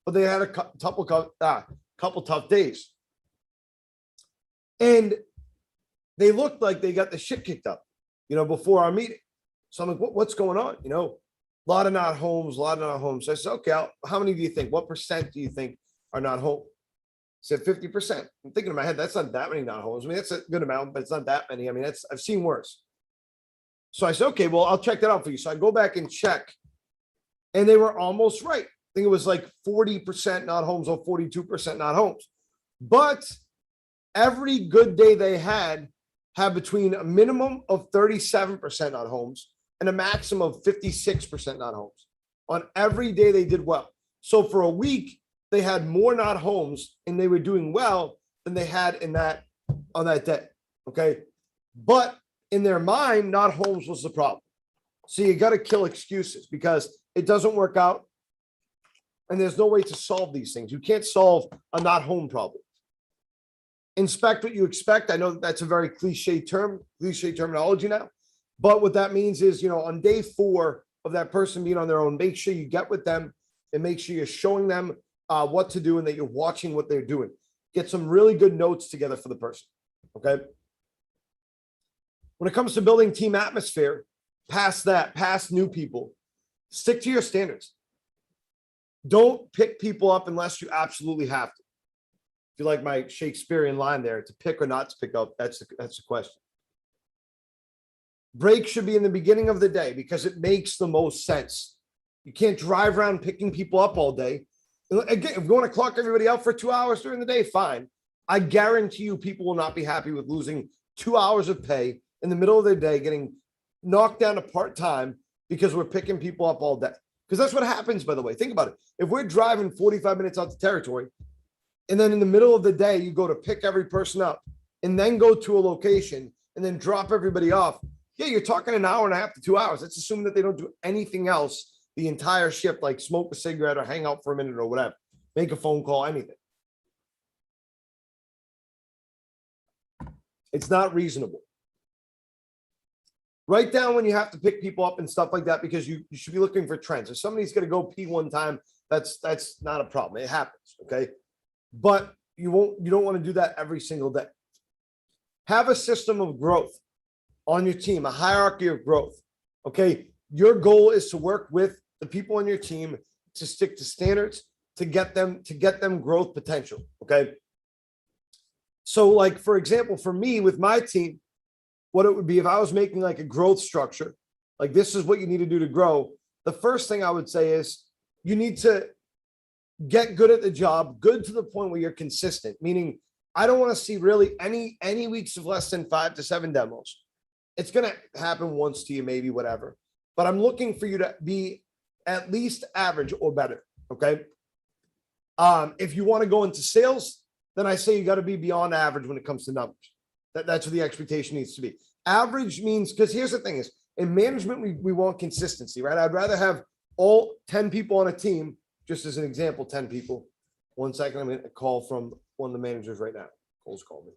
but they had a couple tough days. And they looked like they got the shit kicked up, before our meeting. So I'm like, what's going on? A lot of not homes. So I said, okay, how many do you think? What percent do you think are not home? I said 50%. I'm thinking in my head, that's not that many not homes. I mean, that's a good amount, but it's not that many. I mean, I've seen worse. So I said, okay, well, I'll check that out for you. So I go back and check, and they were almost right. I think it was like 40% not homes or 42% not homes. But every good day they had between a minimum of 37% not homes and a maximum of 56% not homes. On every day they did well. So for a week, they had more not homes and they were doing well than they had on that day. Okay. But in their mind, not homes was the problem. So you got to kill excuses because it doesn't work out. And there's no way to solve these things. You can't solve a not home problem. Inspect what you expect. I know that's a very cliche terminology now. But what that means is, on day 4 of that person being on their own, make sure you get with them and make sure you're showing them what to do and that you're watching what they're doing. Get some really good notes together for the person. Okay. When it comes to building team atmosphere, past new people, stick to your standards. Don't pick people up unless you absolutely have to. If you like my Shakespearean line there, to pick or not to pick up, that's the question. Break should be in the beginning of the day because it makes the most sense. You can't drive around picking people up all day. Again, if you want to clock everybody out for 2 hours during the day, fine. I guarantee you people will not be happy with losing 2 hours of pay in the middle of their day, getting knocked down to part-time because we're picking people up all day. Because that's what happens, by the way. Think about it. If we're driving 45 minutes out to territory, and then in the middle of the day, you go to pick every person up and then go to a location and then drop everybody off. Yeah, you're talking an hour and a half to 2 hours. Let's assume that they don't do anything else the entire shift, like smoke a cigarette or hang out for a minute or whatever, make a phone call, anything. It's not reasonable. Write down when you have to pick people up and stuff like that, because you should be looking for trends. If somebody's going to go pee one time, that's not a problem. It happens. Okay. But you don't want to do that every single day. Have a system of growth on your team, a hierarchy of growth. Okay. Your goal is to work with the people on your team to stick to standards to get them growth potential. Okay. So like, for example, for me with my team, what it would be if I was making like a growth structure, like this is what you need to do to grow. The first thing I would say is you need to get good at the job, good to the point where you're consistent, meaning I don't want to see really any weeks of less than 5 to 7 demos. It's going to happen once to you, maybe, whatever. But I'm looking for you to be at least average or better. Okay. If you want to go into sales, then I say you got to be beyond average when it comes to numbers. That's what the expectation needs to be. Average means, because here's the thing is, in management, we want consistency, right? I'd rather have all 10 people on a team, just as an example, 10 people. 1 second, I'm going to call from one of the managers right now. Cole's called me.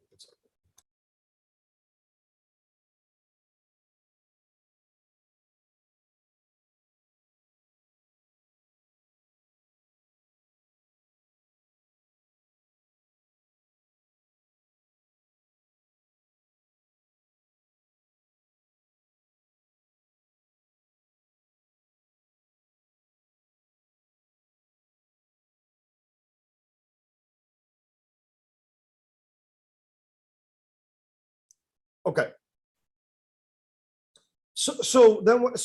Okay. So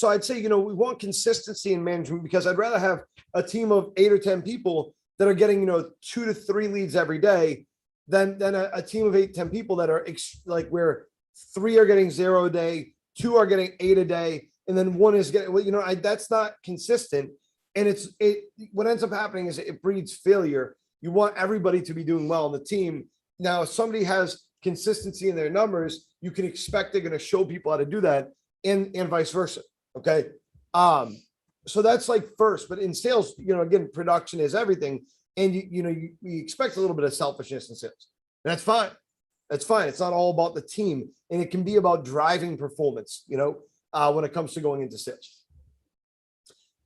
I'd say, we want consistency in management, because I'd rather have a team of 8 or 10 people that are getting, 2 to 3 leads every day than a team of 8, 10 people that are like where 3 are getting 0 a day, 2 are getting 8 a day, and then 1 is getting, that's not consistent. And what ends up happening is it breeds failure. You want everybody to be doing well on the team. Now, if somebody has consistency in their numbers, you can expect they're going to show people how to do that, and vice versa. Okay. So that's like first, but in sales, again, production is everything. And you expect a little bit of selfishness in sales. And that's fine. That's fine. It's not all about the team, and it can be about driving performance, when it comes to going into sales.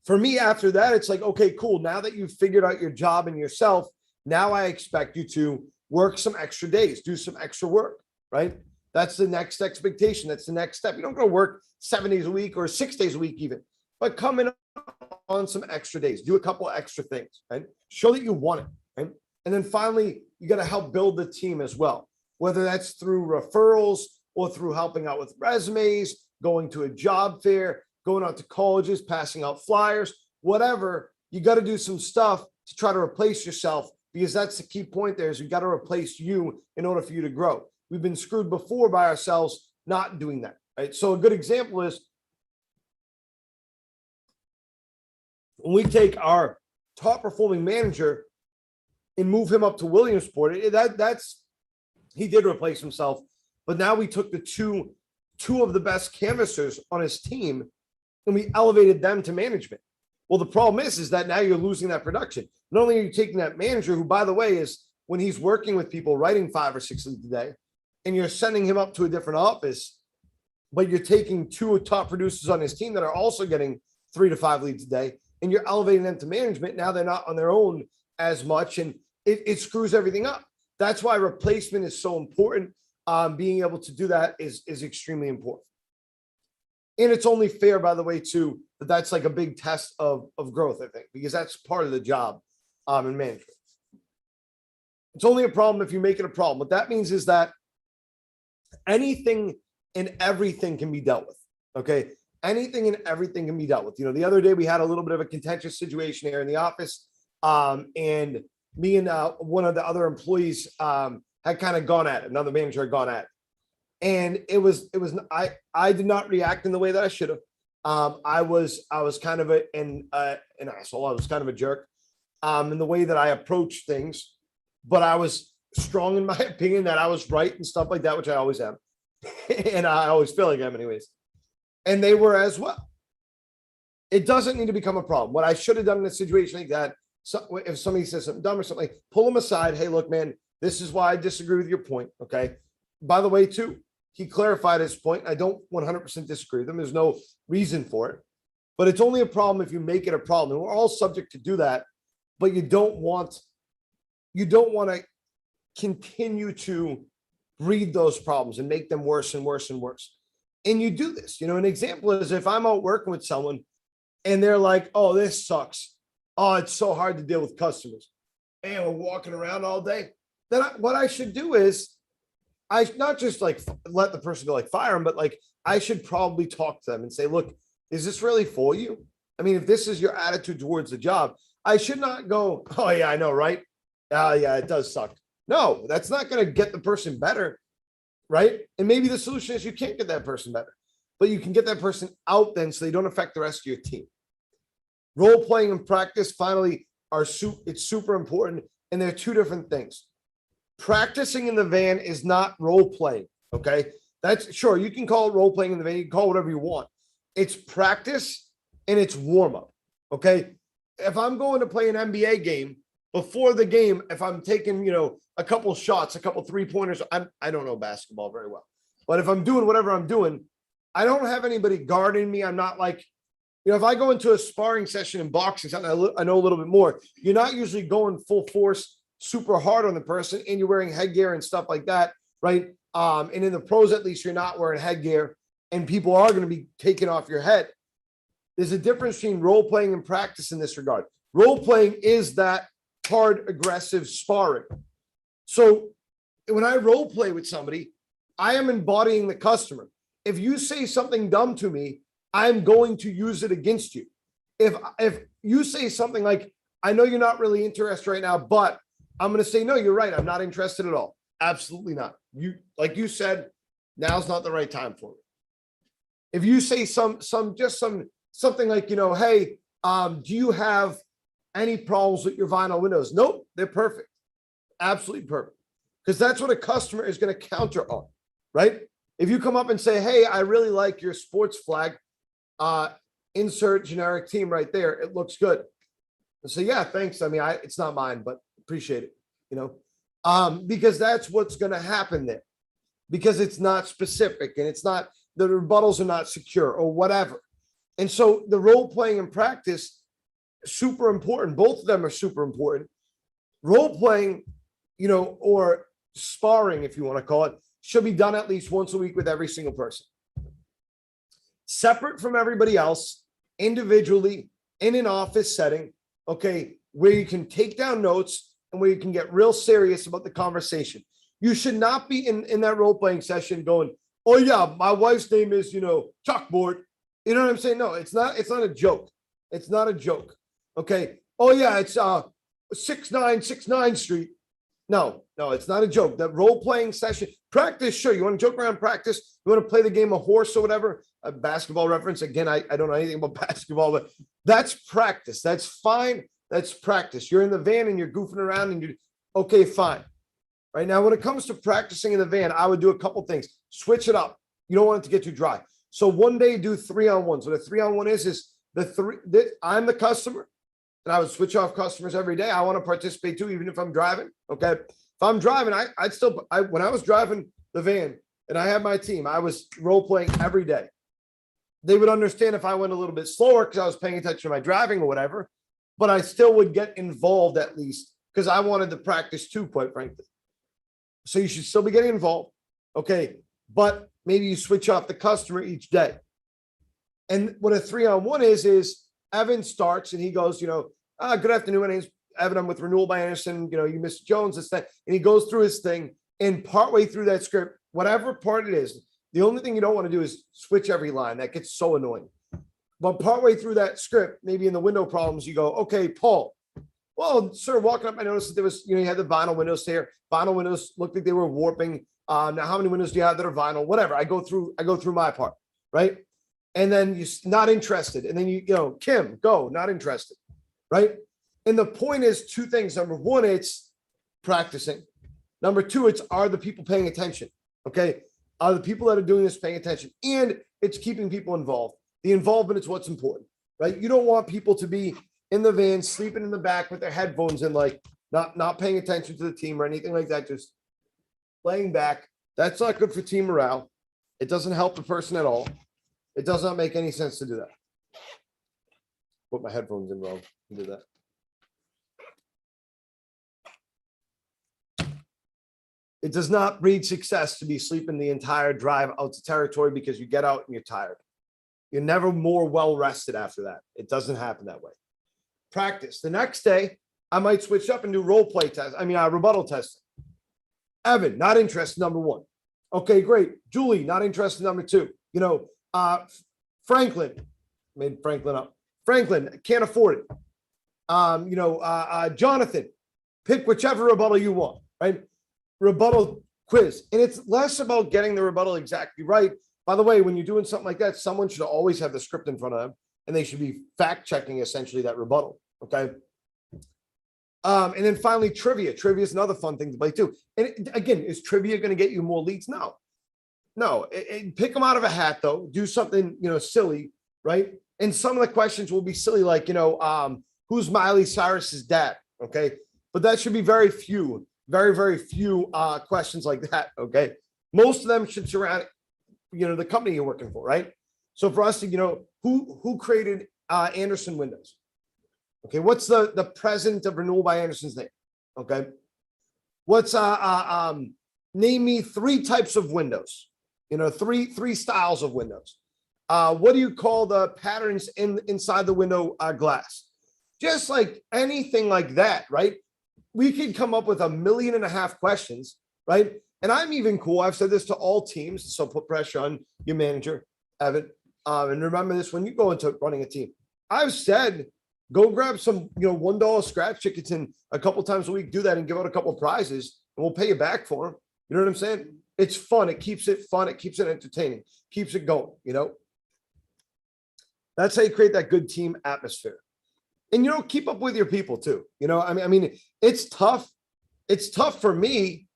For me, after that, it's like, okay, cool. Now that you've figured out your job and yourself, now I expect you to work some extra days, do some extra work, right? That's the next expectation. That's the next step. You don't go to work 7 days a week or 6 days a week even, but come in on some extra days, do a couple of extra things, right? Show that you want it, right? And then finally, you got to help build the team as well, whether that's through referrals or through helping out with resumes, going to a job fair, going out to colleges, passing out flyers, whatever. You got to do some stuff to try to replace yourself, because that's the key point there is you got to replace you in order for you to grow. We've been screwed before by ourselves not doing that, right? So a good example is when we take our top performing manager and move him up to Williamsport, he did replace himself, but now we took the two of the best canvassers on his team and we elevated them to management. Well, the problem is that now you're losing that production. Not only are you taking that manager, who, by the way, is when he's working with people writing 5 or 6 leads a day, and you're sending him up to a different office, but you're taking 2 top producers on his team that are also getting 3 to 5 leads a day, and you're elevating them to management. Now they're not on their own as much, and it screws everything up. That's why replacement is so important. Being able to do that is extremely important. And it's only fair, by the way, too, that's like a big test of growth, I think, because that's part of the job in management. It's only a problem if you make it a problem. What that means is that anything and everything can be dealt with. Okay. Anything and everything can be dealt with. The other day we had a little bit of a contentious situation here in the office. And me and one of the other employees had kind of gone at it. Another manager had gone at it. And I did not react in the way that I should have. I was kind of an asshole. I was kind of a jerk in the way that I approached things, but I was strong in my opinion that I was right and stuff like that, which I always am. And I always feel like I am anyways. And they were as well. It doesn't need to become a problem. What I should have done in a situation like that, if somebody says something dumb or something, like, pull them aside. Hey, look, man, this is why I disagree with your point. Okay. By the way, too, he clarified his point. I don't 100% disagree with him. There's no reason for it, but it's only a problem if you make it a problem. And we're all subject to do that, but you don't want to continue to breed those problems and make them worse and worse and worse. And you do this, an example is if I'm out working with someone and they're like, oh, this sucks. Oh, it's so hard to deal with customers. And we're walking around all day. Then what I should do is I not just like let the person go, like fire them, but like I should probably talk to them and say, look, is this really for you? I mean, if this is your attitude towards the job, I should not go, oh yeah, I know, right? Oh yeah, it does suck. No, that's not going to get the person better, right? And maybe the solution is you can't get that person better, but you can get that person out then so they don't affect the rest of your team. Role playing and practice finally it's super important, and they're two different things. Practicing in the van is not role playing, okay? That's sure, you can call it role playing in the van, you can call it whatever you want. It's practice and it's warm up, okay? If I'm going to play an NBA game, before the game, if I'm taking, a couple shots, a couple 3-pointers, I don't know basketball very well, but if I'm doing whatever I'm doing, I don't have anybody guarding me. I'm not like, if I go into a sparring session in boxing, something I know a little bit more, you're not usually going full force, super hard on the person, and you're wearing headgear and stuff like that, right? And in the pros, at least, you're not wearing headgear, and people are going to be taking off your head. There's a difference between role playing and practice in this regard. Role playing is that hard, aggressive sparring. So when I role play with somebody, I am embodying the customer. If you say something dumb to me, I'm going to use it against you. If you say something like, I know you're not really interested right now, but I'm going to say, no, you're right. I'm not interested at all. Absolutely not. Like you said, now's not the right time for it. If you say something like, hey, do you have any problems with your vinyl windows? Nope, they're perfect. Absolutely perfect. Because that's what a customer is going to counter on, right? If you come up and say, hey, I really like your sports flag, insert generic team right there. It looks good. And so, yeah, thanks. I mean, it's not mine, but appreciate it, because that's what's going to happen there, because it's not specific and it's not, the rebuttals are not secure or whatever. And so the role playing and practice, super important. Both of them are super important. Role playing, or sparring, if you want to call it, should be done at least once a week with every single person. Separate from everybody else, individually, in an office setting, okay, where you can take down notes and where you can get real serious about the conversation. You should not be in that role-playing session going, oh yeah, my wife's name is, chalkboard. You know what I'm saying? No, it's not a joke. It's not a joke. Okay. Oh yeah, it's 6969 Street. No, it's not a joke. That role-playing session, practice, sure. You want to joke around, practice. You want to play the game of horse or whatever, a basketball reference. Again, I don't know anything about basketball, but that's practice. That's fine. That's practice. You're in the van and you're goofing around and okay, fine. Right now, when it comes to practicing in the van, I would do a couple things. Switch it up. You don't want it to get too dry. So one day do 3-on-1. So the 3-on-1 is I'm the customer. And I would switch off customers every day. I want to participate too, even if I'm driving. Okay. If I'm driving, when I was driving the van and I had my team, I was role playing every day. They would understand if I went a little bit slower because I was paying attention to my driving or whatever, but I still would get involved at least because I wanted to practice too, quite frankly. So you should still be getting involved. Okay. But maybe you switch off the customer each day. And what a 3-on-1 is Evan starts and he goes, good afternoon. My name's Evan. I'm with Renewal by Anderson. You Mr. Jones, this, that. And he goes through his thing. And partway through that script, whatever part it is, the only thing you don't want to do is switch every line. That gets so annoying. But partway through that script, maybe in the window problems, you go, okay, Paul. Well, sir, walking up, I noticed that there was, you had the vinyl windows there. Vinyl windows looked like they were warping. Now, how many windows do you have that are vinyl? Whatever. I go through my part, right? And then you're not interested. And then Kim, go, not interested, right? And the point is two things. Number one, it's practicing. Number two, are the people paying attention? Okay. Are the people that are doing this paying attention? And it's keeping people involved. The involvement is what's important, right? You don't want people to be in the van, sleeping in the back with their headphones and like not paying attention to the team or anything like that. Just laying back. That's not good for team morale. It doesn't help the person at all. It does not make any sense to do that. Put my headphones in wrong. Do that. It does not breed success to be sleeping the entire drive out to territory because you get out and you're tired. You're never more well rested after that. It doesn't happen that way. Practice. The next day, I might switch up and do role play tests. Rebuttal testing. Evan, not interested, number one. Okay, great. Julie, not interested, number two. Franklin, made Franklin up. Franklin, can't afford it. Jonathan, pick whichever rebuttal you want, right? Rebuttal quiz. And it's less about getting the rebuttal exactly right. By the way, when you're doing something like that, someone should always have the script in front of them and they should be fact checking essentially that rebuttal. Okay. And then finally, trivia. Trivia is another fun thing to play too. And again, is trivia going to get you more leads? No. Pick them out of a hat though. Do something, silly, right? And some of the questions will be silly, like, who's Miley Cyrus's dad? Okay. But that should be very few questions like that. Okay. Most of them should surround, the company you're working for, right? So for us to, who created Anderson Windows? Okay. What's the president of Renewal by Anderson's name? Okay. What's name me 3 types of windows, three styles of windows. What do you call the patterns inside the window glass? Just like anything like that, right? We could come up with 1.5 million questions, right? And I'm even cool. I've said this to all teams, so put pressure on your manager, Evan. And remember this when you go into running a team. I've said, go grab some, $1 scratch tickets and a couple times a week, do that and give out a couple of prizes, and we'll pay you back for them. You know what I'm saying? It's fun. It keeps it fun. It keeps it entertaining. Keeps it going. That's how you create that good team atmosphere. And, keep up with your people too. It's tough. It's tough for me.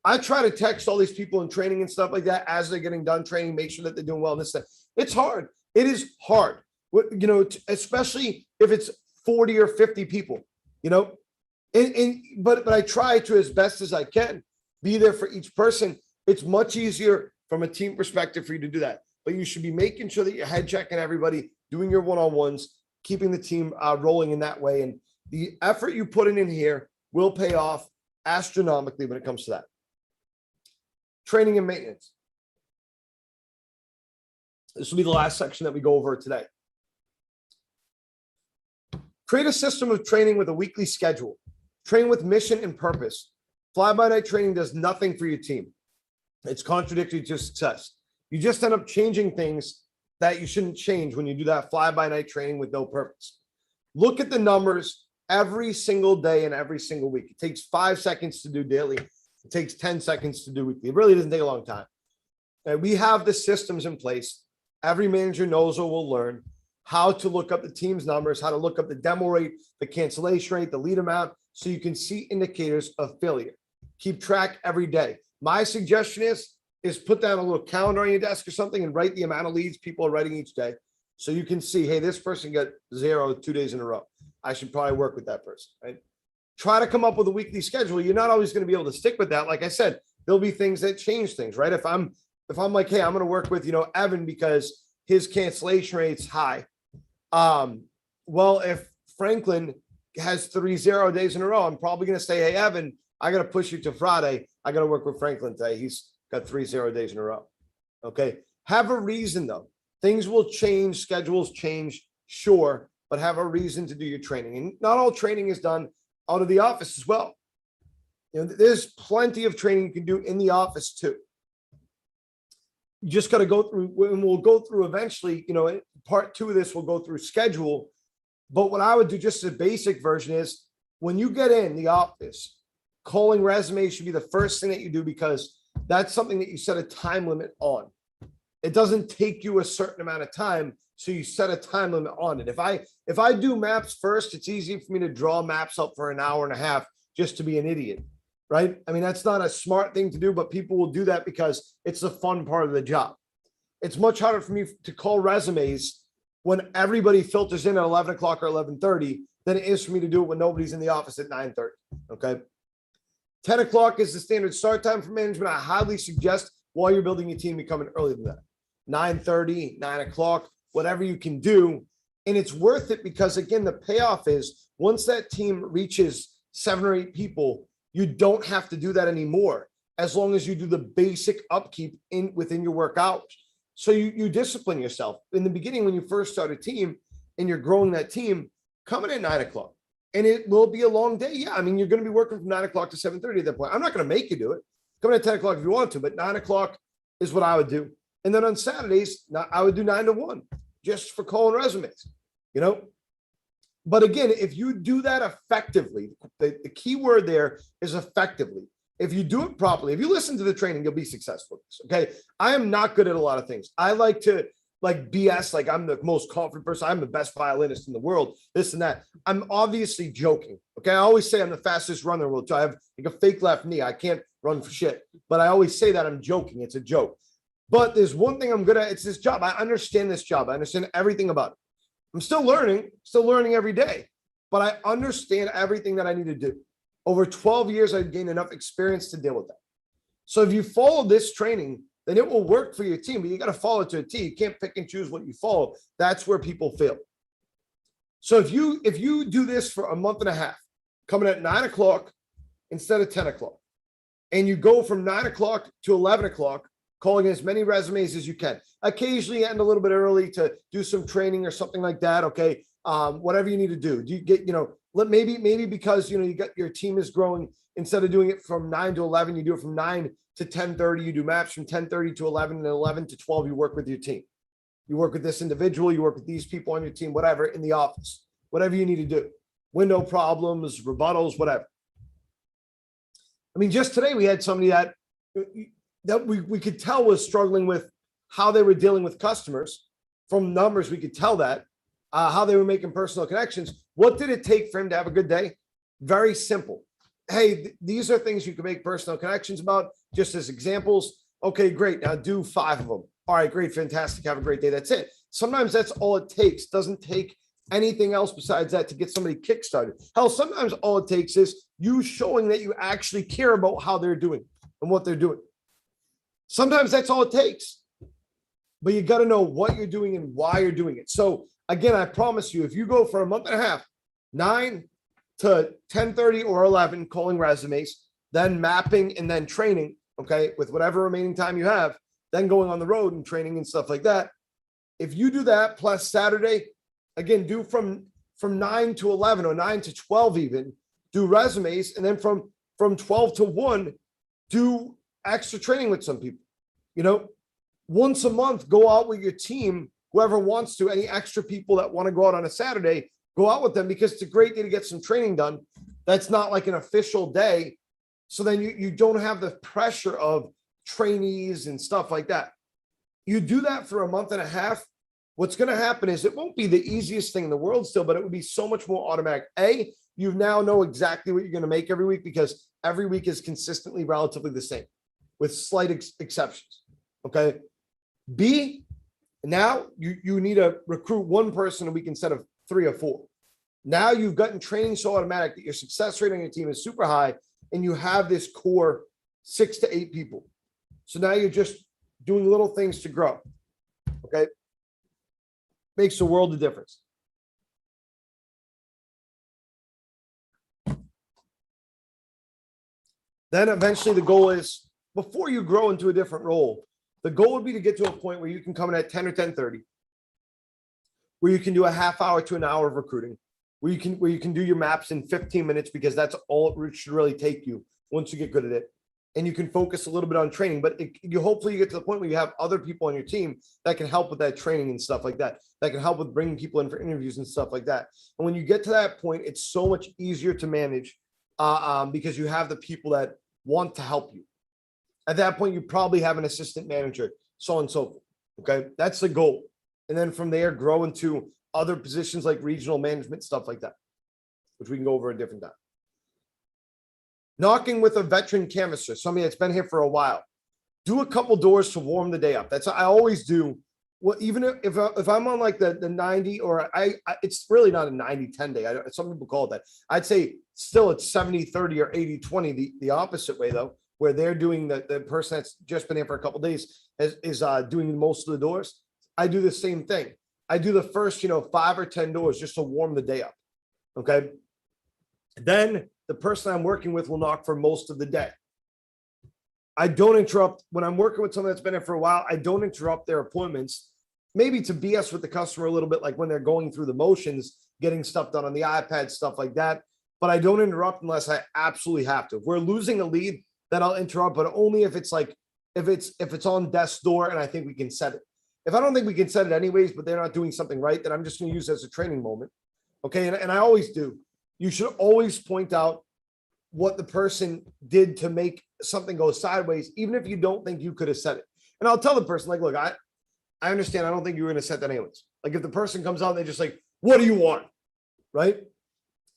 I try to text all these people in training and stuff like that as they're getting done training, make sure that they're doing well. And this stuff. It's hard. It is hard. Especially if it's 40 or 50 people, but I try to, as best as I can, be there for each person. It's much easier from a team perspective for you to do that. But you should be making sure that you're head checking everybody, doing your one-on-ones, keeping the team rolling in that way. And the effort you put in here will pay off astronomically when it comes to that. Training and maintenance. This will be the last section that we go over today. Create a system of training with a weekly schedule. Train with mission and purpose. Fly-by-night training does nothing for your team. It's contradictory to success. You just end up changing things that you shouldn't change when you do that fly-by-night training with no purpose. Look at the numbers every single day and every single week. It takes 5 seconds to do daily. It takes 10 seconds to do weekly. It really doesn't take a long time. And we have the systems in place. Every manager knows or will learn how to look up the team's numbers, how to look up the demo rate, the cancellation rate, the lead amount, so you can see indicators of failure. Keep track every day. My suggestion is put down a little calendar on your desk or something and write the amount of leads people are writing each day. So you can see, hey, this person got 0 2 days in a row. I should probably work with that person, right? Try to come up with a weekly schedule. You're not always going to be able to stick with that. Like I said, there'll be things that change things, right? If I'm like, hey, I'm going to work with, Evan because his cancellation rate's high. Well, if Franklin has 3 0 days in a row, I'm probably going to say, hey, Evan, I got to push you to Friday. I got to work with Franklin today. He's got 3 0 days in a row. Okay. Have a reason though. Things will change. Schedules change. Sure. But have a reason to do your training. And not all training is done out of the office as well. There's plenty of training you can do in the office too. You just got to go through, and we'll go through eventually, part 2 of this, we'll go through schedule. But what I would do, just a basic version, is when you get in the office, calling resumes should be the first thing that you do, because that's something that you set a time limit on. It doesn't take you a certain amount of time, so you set a time limit on it. If I do maps first, it's easy for me to draw maps up for an hour and a half just to be an idiot, right? That's not a smart thing to do, but people will do that because it's the fun part of the job. It's much harder for me to call resumes when everybody filters in at 11 o'clock or 11:30 than it is for me to do it when nobody's in the office at 9:30, okay? 10 o'clock is the standard start time for management. I highly suggest while you're building your team, you come in earlier than that. 9:30, 9 o'clock, whatever you can do. And it's worth it because, again, the payoff is once that team reaches 7 or 8 people, you don't have to do that anymore as long as you do the basic upkeep within your work hours. So you discipline yourself. In the beginning, when you first start a team and you're growing that team, come in at 9 o'clock. And it will be a long day. Yeah, I mean, you're going to be working from 9 o'clock to 7:30 at that point. I'm not going to make you do it. Come in at 10 o'clock if you want to, but 9 o'clock is what I would do. And then on Saturdays, I would do 9 to 1 just for calling resumes, you know? But again, if you do that effectively, the key word there is effectively. If you do it properly, if you listen to the training, you'll be successful. Okay. I am not good at a lot of things. I like to BS, like I'm the most confident person. I'm the best violinist in the world, this and that. I'm obviously joking. Okay. I always say I'm the fastest runner in the world. So I have like a fake left knee. I can't run for shit, but I always say that I'm joking. It's a joke. But there's one thing I'm good at. It's this job. I understand this job. I understand everything about it. I'm still learning every day, but I understand everything that I need to do. Over 12 years, I've gained enough experience to deal with that. So if you follow this training, then it will work for your team, but you got to follow it to a T. You can't pick and choose what you follow. That's where people fail. So if you do this for a month and a half, coming at 9 o'clock instead of 10 o'clock, and you go from 9 o'clock to 11 o'clock, calling as many resumes as you can. Occasionally end a little bit early to do some training or something like that. Okay. Whatever you need to do. Do you get, maybe because, you got your team is growing, instead of doing it from 9 to 11, you do it from 9 to 10:30. You do maps from 10:30 to 11 and 11 to 12. You work with your team. You work with this individual, you work with these people on your team, whatever, in the office, whatever you need to do. Window problems, rebuttals, whatever. I mean, just today we had somebody that we could tell was struggling with how they were dealing with customers. From numbers, we could tell that, how they were making personal connections. What did it take for him to have a good day? Very simple. Hey, these are things you can make personal connections about, just as examples. Okay, great. Now do 5 of them. All right, great, fantastic. Have a great day. That's it. Sometimes that's all it takes. Doesn't take anything else besides that to get somebody kickstarted. Hell, sometimes all it takes is you showing that you actually care about how they're doing and what they're doing. Sometimes that's all it takes. But you got to know what you're doing and why you're doing it. So again, I promise you, if you go for a month and a half, 9 to 10:30 or 11, calling resumes, then mapping and then training, okay, with whatever remaining time you have, then going on the road and training and stuff like that. If you do that plus Saturday, again, do from 9 to 11 or 9 to 12 even, do resumes, and then from 12 to 1, do extra training with some people. Once a month, go out with your team, whoever wants to, any extra people that want to go out on a Saturday, go out with them, because it's a great day to get some training done. That's not like an official day. So then you don't have the pressure of trainees and stuff like that. You do that for a month and a half. What's going to happen is it won't be the easiest thing in the world still, but it would be so much more automatic. You now know exactly what you're going to make every week, because every week is consistently relatively the same with slight exceptions. Okay. B, now you need to recruit one person a week instead of 3 or 4. Now you've gotten training so automatic that your success rate on your team is super high, and you have this core 6 to 8 people. So now you're just doing little things to grow. Okay. Makes a world of difference. Then eventually the goal is, before you grow into a different role, the goal would be to get to a point where you can come in at 10 or 10:30, where you can do a half hour to an hour of recruiting, where you can do your maps in 15 minutes, because that's all it should really take you once you get good at it. And you can focus a little bit on training, but you hopefully get to the point where you have other people on your team that can help with that training and stuff like that, that can help with bringing people in for interviews and stuff like that. And when you get to that point, it's so much easier to manage because you have the people that want to help you. At that point, you probably have an assistant manager, so on and so forth. Okay, that's the goal. And then from there, grow into other positions like regional management, stuff like that, which we can go over a different time. Knocking with a veteran canvasser, somebody that's been here for a while. Do a couple doors to warm the day up. That's I always do. Well, even if I'm on like the 90, or it's really not a 90-10 day. Some people call it that. I'd say still it's 70-30 or 80-20, the opposite way though, where they're doing the person that's just been there for a couple of days is doing most of the doors. I do the same thing. I do the first, 5 or 10 doors just to warm the day up. Okay. Then the person I'm working with will knock for most of the day. I don't interrupt when I'm working with someone that's been there for a while. I don't interrupt their appointments, maybe to BS with the customer a little bit, like when they're going through the motions, getting stuff done on the iPad, stuff like that. But I don't interrupt unless I absolutely have to. If we're losing a lead, then I'll interrupt, but only if it's like, if it's on desk door and I think we can set it. If I don't think we can set it anyways, but they're not doing something right, then I'm just going to use it as a training moment. Okay. And I always do. You should always point out what the person did to make something go sideways, even if you don't think you could have said it. And I'll tell the person, like, look, I understand. I don't think you were going to set that anyways. Like if the person comes out and they're just like, what do you want? Right.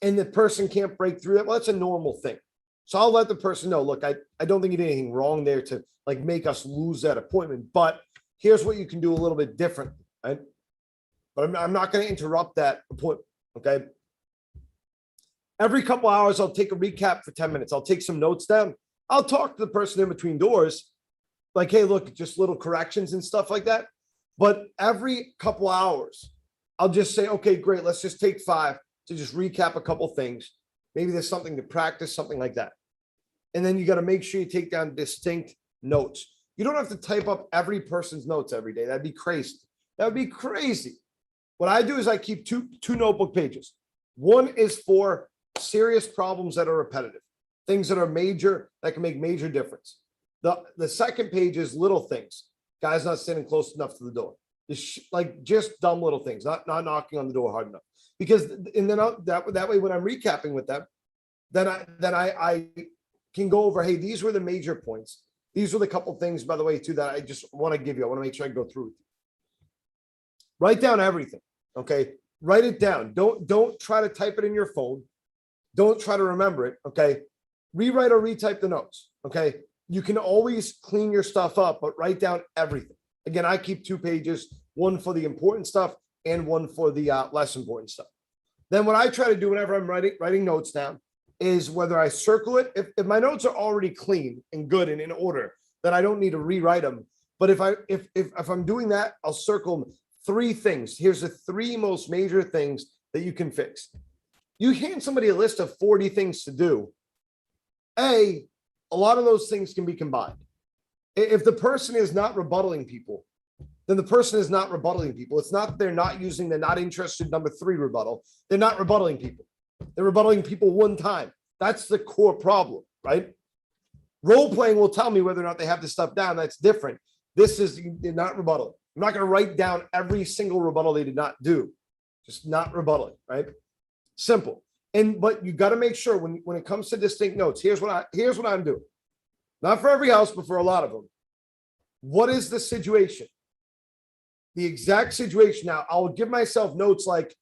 And the person can't break through that. Well, that's a normal thing. So I'll let the person know, look, I don't think you did anything wrong there to like make us lose that appointment, but here's what you can do a little bit different. Right. But I'm not going to interrupt that appointment. Okay. Every couple hours, I'll take a recap for 10 minutes. I'll take some notes down. I'll talk to the person in between doors, like, hey, look, just little corrections and stuff like that. But every couple hours, I'll just say, okay, great. Let's just take 5 to just recap a couple things. Maybe there's something to practice, something like that. And then you got to make sure you take down distinct notes. You don't have to type up every person's notes every day. That'd be crazy. That would be crazy. What I do is I keep two notebook pages. One is for serious problems that are repetitive, things that are major, that can make major difference. The second page is little things. Guys not standing close enough to the door. Just dumb little things, not knocking on the door hard enough. Because and then that way when I'm recapping with them, then I can go over, hey, these were the major points. These are the couple things, by the way, too, that I just want to give you. I want to make sure I go through with you. Write down everything. Okay. Write it down. Don't try to type it in your phone. Don't try to remember it. Okay. Rewrite or retype the notes. Okay. You can always clean your stuff up, but write down everything. Again, I keep 2 pages, one for the important stuff and one for the less important stuff. Then what I try to do whenever I'm writing notes down is whether I circle it. If my notes are already clean and good and in order, then I don't need to rewrite them. But if I'm doing that, I'll circle them. 3 things. Here's the 3 most major things that you can fix. You hand somebody a list of 40 things to do. A lot of those things can be combined. If the person is not rebuttaling people, then the person is not rebuttaling people. It's not that they're not using the not interested number 3 rebuttal. They're not rebuttaling people. They're rebuttaling people one time. That's the core problem, right? Role playing will tell me whether or not they have this stuff down. That's different. This is not rebuttal. I'm not going to write down every single rebuttal they did not do. Just not rebuttaling, right? Simple. But you got to make sure when it comes to distinct notes, here's what I'm doing. Not for every house, but for a lot of them. What is the situation? The exact situation. Now, I'll give myself notes like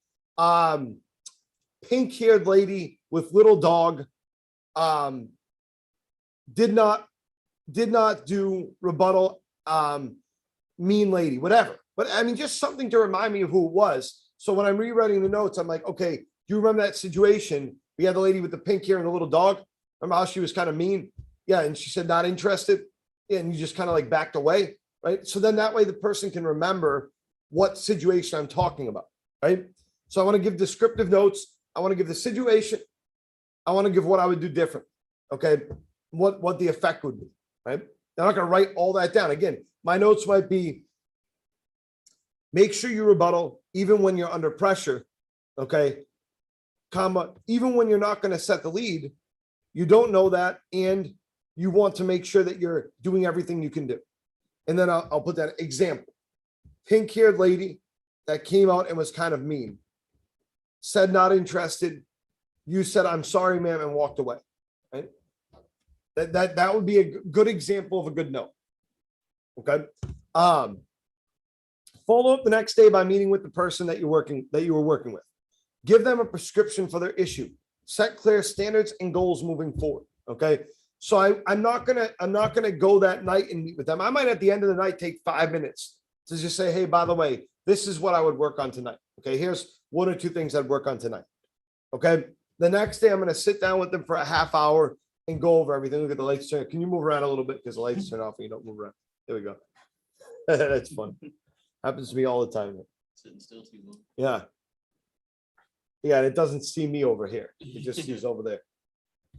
pink-haired lady with little dog did not do rebuttal, mean lady, whatever. But I mean, just something to remind me of who it was. So when I'm rewriting the notes, I'm like, okay, do you remember that situation? We had the lady with the pink hair and the little dog. Remember how she was kind of mean? Yeah. And she said, not interested. And you just kind of like backed away. Right. So then that way the person can remember what situation I'm talking about. Right. So I want to give descriptive notes. I want to give the situation. I want to give what I would do different. Okay. What the effect would be. Right. I'm not going to write all that down. Again, my notes might be, make sure you rebuttal even when you're under pressure. Okay. Comma, even when you're not going to set the lead, you don't know that. And you want to make sure that you're doing everything you can do. And then I'll put that example. Pink-haired lady that came out and was kind of mean. Said not interested. You said, I'm sorry, ma'am, and walked away. Right? That would be a good example of a good note. Okay. Follow up the next day by meeting with the person that you were working with. Give them a prescription for their issue. Set clear standards and goals moving forward. Okay. So I'm not gonna go that night and meet with them. I might at the end of the night take 5 minutes to just say, hey, by the way, this is what I would work on tonight. Okay, here's 1 or 2 things I'd work on tonight. Okay. The next day I'm gonna sit down with them for a half hour and go over everything. Look at the lights turn. Can you move around a little bit because the lights turn off and you don't move around? There we go. That's fun. Happens to me all the time. Sitting still too long. Yeah. Yeah, and it doesn't see me over here. It just sees over there.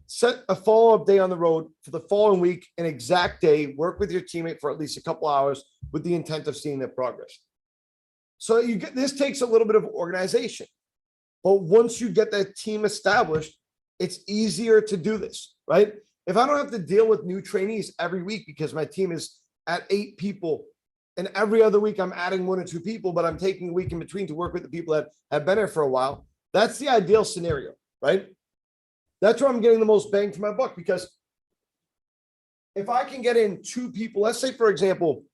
Set a follow-up day on the road for the following week, an exact day. Work with your teammate for at least a couple hours with the intent of seeing their progress. So you get this takes a little bit of organization, but once you get that team established, it's easier to do this, right? If I don't have to deal with new trainees every week because my team is at 8 people, and every other week I'm adding 1 or 2 people, but I'm taking a week in between to work with the people that have been here for a while. That's the ideal scenario, right? That's where I'm getting the most bang for my buck, because if I can get in 2 people, let's say, for example,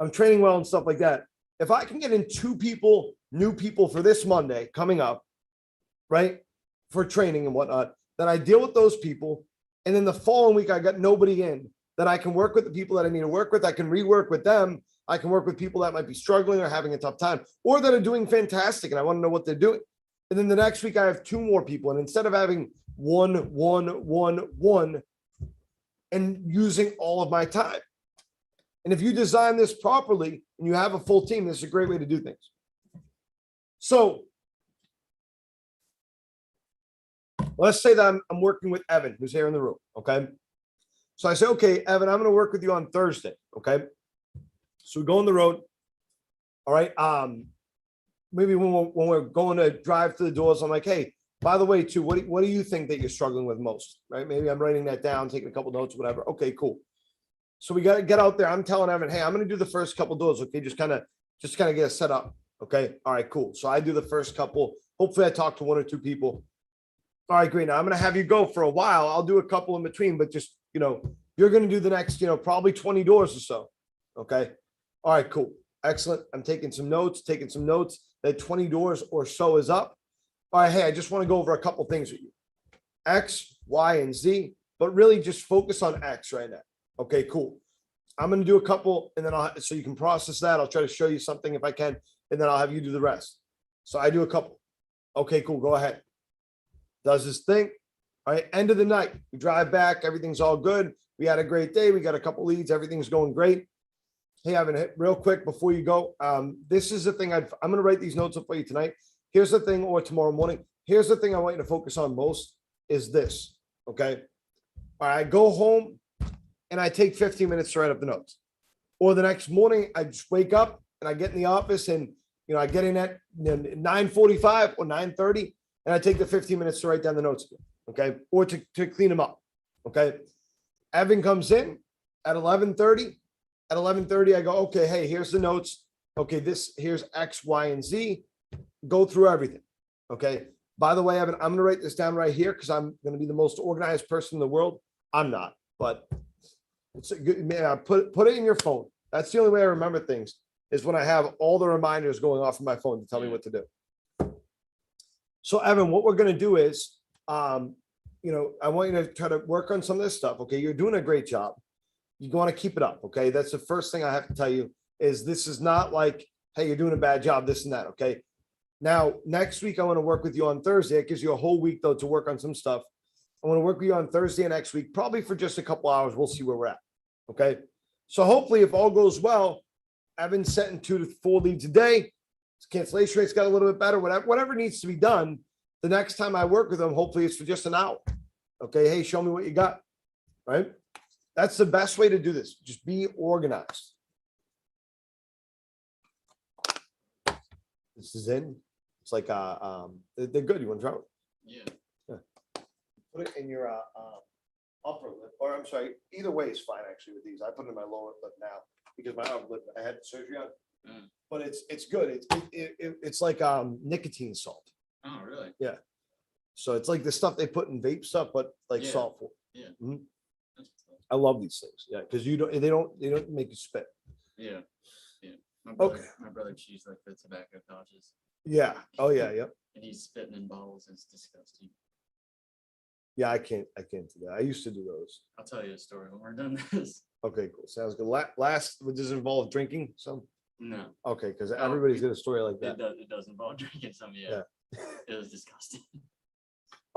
I'm training well and stuff like that. If I can get in 2 people, new people for this Monday coming up, right, for training and whatnot, then I deal with those people. And then the following week, I got nobody in. Then I can work with the people that I need to work with. I can rework with them. I can work with people that might be struggling or having a tough time, or that are doing fantastic and I want to know what they're doing. And then the next week I have 2 more people. And instead of having 1, 1, 1, 1, and using all of my time. And if you design this properly and you have a full team, this is a great way to do things. So let's say that I'm working with Evan, who's here in the room. Okay. So I say, okay, Evan, I'm going to work with you on Thursday. Okay. So we go on the road. All right. Maybe when we're going to drive to the doors, I'm like, hey, by the way, too, what do you think that you're struggling with most? Right. Maybe I'm writing that down, taking a couple notes, whatever. Okay, cool. So we got to get out there. I'm telling Evan, hey, I'm going to do the first couple doors. Okay. Just kind of get it set up. Okay. All right, cool. So I do the first couple. Hopefully I talk to 1 or 2 people. All right, great. Now I'm going to have you go for a while. I'll do a couple in between, but just, you're going to do the next, probably 20 doors or so. Okay. All right, cool. Excellent. I'm taking some notes. That 20 doors or so is up. All right. Hey, I just want to go over a couple things with you. X, Y, and Z, but really just focus on X right now. Okay, cool. I'm going to do a couple and then so you can process that. I'll try to show you something if I can, and then I'll have you do the rest. So I do a couple. Okay, cool. Go ahead. Does this thing. All right. End of the night. We drive back. Everything's all good. We had a great day. We got a couple leads. Everything's going great. Hey, Evan, real quick before you go, this is the thing I'm going to write these notes up for you tonight. Here's the thing, or tomorrow morning. Here's the thing I want you to focus on most is this. Okay. All right. I go home and I take 15 minutes to write up the notes. Or the next morning, I just wake up and I get in the office and, I get in at 9:45 or 9:30 and I take the 15 minutes to write down the notes again. Okay. Or to clean them up. Okay. Evan comes in at 11:30. At 11:30, I go, okay, hey, here's the notes. Okay, here's X, Y, and Z. Go through everything. Okay. By the way, Evan, I'm going to write this down right here because I'm going to be the most organized person in the world. I'm not, but it's a good, man, put it in your phone. That's the only way I remember things, is when I have all the reminders going off of my phone to tell me what to do. So, Evan, what we're going to do is, I want you to try to work on some of this stuff. Okay. You're doing a great job. You want to keep it up. Okay. That's the first thing I have to tell you is this is not like, hey, you're doing a bad job, this and that. Okay. Now, next week, I want to work with you on Thursday. It gives you a whole week, though, to work on some stuff. I want to work with you on Thursday next week, probably for just a couple hours. We'll see where we're at. Okay. So hopefully, if all goes well, Evan's setting 2 to 4 leads a day. His cancellation rate's got a little bit better. Whatever needs to be done, the next time I work with him, hopefully it's for just an hour. Okay. Hey, show me what you got. Right. That's the best way to do this. Just be organized. This is in. It's like they're good. You want to try it? Yeah. Put it in your upper lip, or I'm sorry, either way is fine actually with these. I put it in my lower lip now because my upper lip I had surgery on. But it's good. It's like nicotine salt. Oh, really? Yeah. So it's like the stuff they put in vape stuff, but like salt for. Yeah. Mhm. I love these things. Yeah, because they don't make you spit. Yeah. Yeah. Okay. My brother chews like the tobacco pouches. Yeah. Oh yeah. Yep. And he's spitting in bottles. It's disgusting. Yeah, I can't do that. I used to do those. I'll tell you a story when we're done this. Okay, cool. Sounds good. Last, does this involve drinking some? No. Okay, because everybody's got a story like that. It does involve drinking some. Yeah. It was disgusting.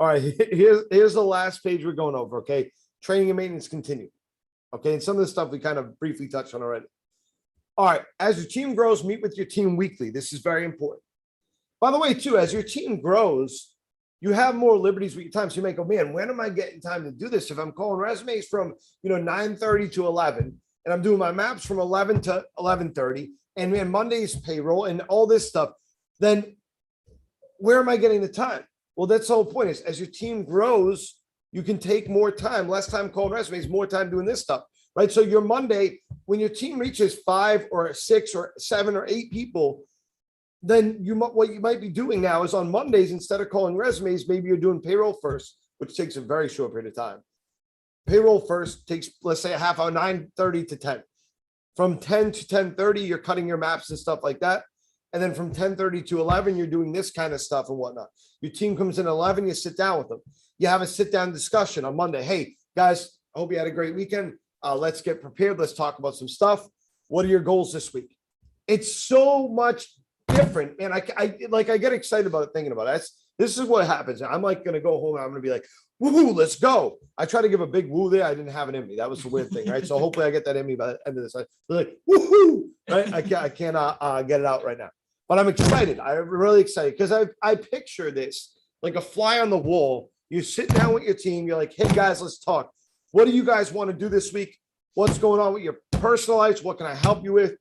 All right, here's the last page we're going over. Okay, training and maintenance continue. Okay, and some of the stuff we kind of briefly touched on already. All right, as your team grows, meet with your team weekly. This is very important. By the way, too, as your team grows, you have more liberties with your time. So you might go, man, when am I getting time to do this? If I'm calling resumes from 9:30 to 11, and I'm doing my maps from 11 to 11:30, and man, Monday's payroll and all this stuff, then where am I getting the time? Well, that's the whole point is as your team grows, you can take more time, less time calling resumes, more time doing this stuff, right? So your Monday, when your team reaches 5 or 6 or 7 or 8 people, then what you might be doing now is on Mondays, instead of calling resumes, maybe you're doing payroll first, which takes a very short period of time. Payroll first takes, let's say, a half hour, 9:30 to 10. From 10 to 10:30, you're cutting your maps and stuff like that. And then from 10:30 to 11, you're doing this kind of stuff and whatnot. Your team comes in at 11, you sit down with them. You have a sit-down discussion on Monday. Hey, guys, I hope you had a great weekend. Let's get prepared. Let's talk about some stuff. What are your goals this week? It's so much different. And I get excited about it, thinking about it. This is what happens. I'm like going to go home and I'm going to be like, woohoo, let's go. I try to give a big woo there. I didn't have it in me. That was the weird thing, right? So hopefully I get that in me by the end of this. I'm like, woohoo, right? I can't get it out right now. But I'm excited. I'm really excited because I picture this like a fly on the wall. You sit down with your team. You're like, hey, guys, let's talk. What do you guys want to do this week? What's going on with your personal lives? What can I help you with?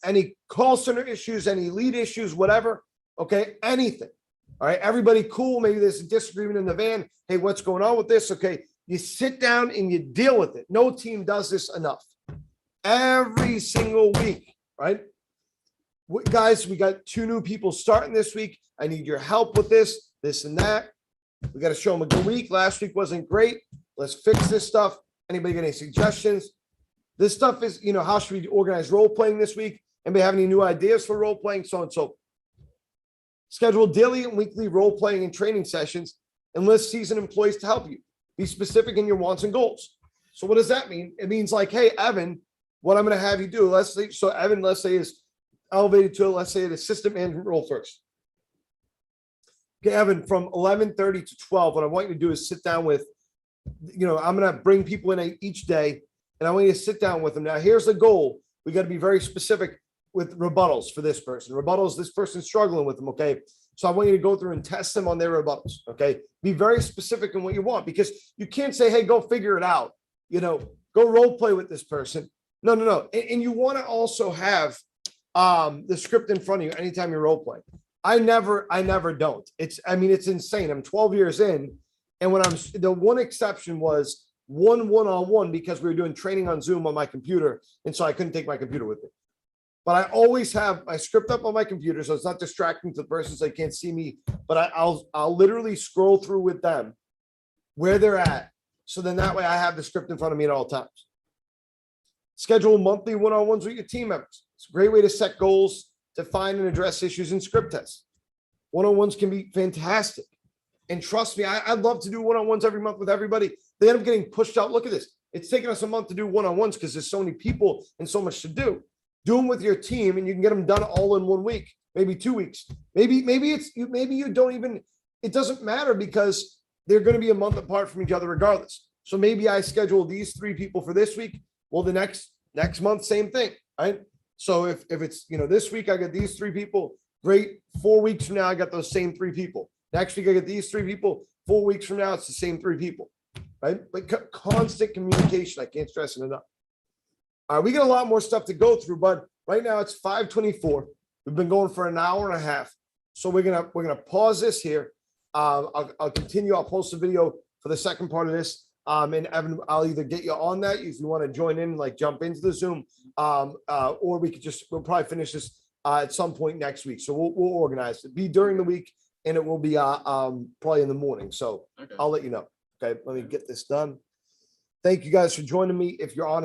Any call center issues, any lead issues, whatever. Okay, anything. All right, everybody cool. Maybe there's a disagreement in the van. Hey, what's going on with this? Okay, you sit down and you deal with it. No team does this enough. Every single week, right? Guys, we got 2 new people starting this week. I need your help with this and that. We got to show them a good week. Last week wasn't great. Let's fix this stuff. Anybody got any suggestions? This stuff is, how should we organize role playing this week? Anybody have any new ideas for role playing? So and so. Schedule daily and weekly role playing and training sessions and list seasoned employees to help you. Be specific in your wants and goals. So what does that mean? It means like, hey, Evan, what I'm going to have you do, Evan, let's say is elevated to, let's say, an assistant management role first. Okay, Evan, from 11:30 to 12, what I want you to do is sit down with, I'm going to bring people in each day, and I want you to sit down with them. Now, here's the goal. We got to be very specific with rebuttals for this person. Rebuttals, this person's struggling with them, okay? So I want you to go through and test them on their rebuttals, okay? Be very specific in what you want, because you can't say, hey, go figure it out. Go role play with this person. No. And you want to also have the script in front of you anytime you're role playing. I never don't. It's insane. I'm 12 years in. And the one exception was one-on-one because we were doing training on Zoom on my computer. And so I couldn't take my computer with me. But I always have my script up on my computer, so it's not distracting to the person so they can't see me. But I'll literally scroll through with them where they're at. So then that way I have the script in front of me at all times. Schedule monthly one-on-ones with your team members. It's a great way to set goals, to find and address issues in script tests. One-on-ones can be fantastic. And trust me, I'd love to do one-on-ones every month with everybody. They end up getting pushed out. Look at this. It's taken us a month to do one-on-ones because there's so many people and so much to do. Do them with your team and you can get them done all in 1 week, maybe 2 weeks. Maybe you don't even, it doesn't matter because they're going to be a month apart from each other regardless. So maybe I schedule these 3 people for this week. Well, the next month, same thing, right? So if it's, this week I get these 3 people, great. 4 weeks from now, I got those same 3 people. Next week, I get these 3 people. 4 weeks from now, it's the same 3 people, right? But constant communication, I can't stress it enough. We got a lot more stuff to go through, but right now it's 5:24. We've been going for an hour and a half. So we're gonna pause this here. I'll continue. I'll post a video for the second part of this. And Evan, I'll either get you on that if you want to join in, like jump into the Zoom, or we'll probably finish this at some point next week. So we'll organize it. Be during the week, and it will be probably in the morning. So okay. I'll let you know. Okay, let me get this done. Thank you guys for joining me. If you're on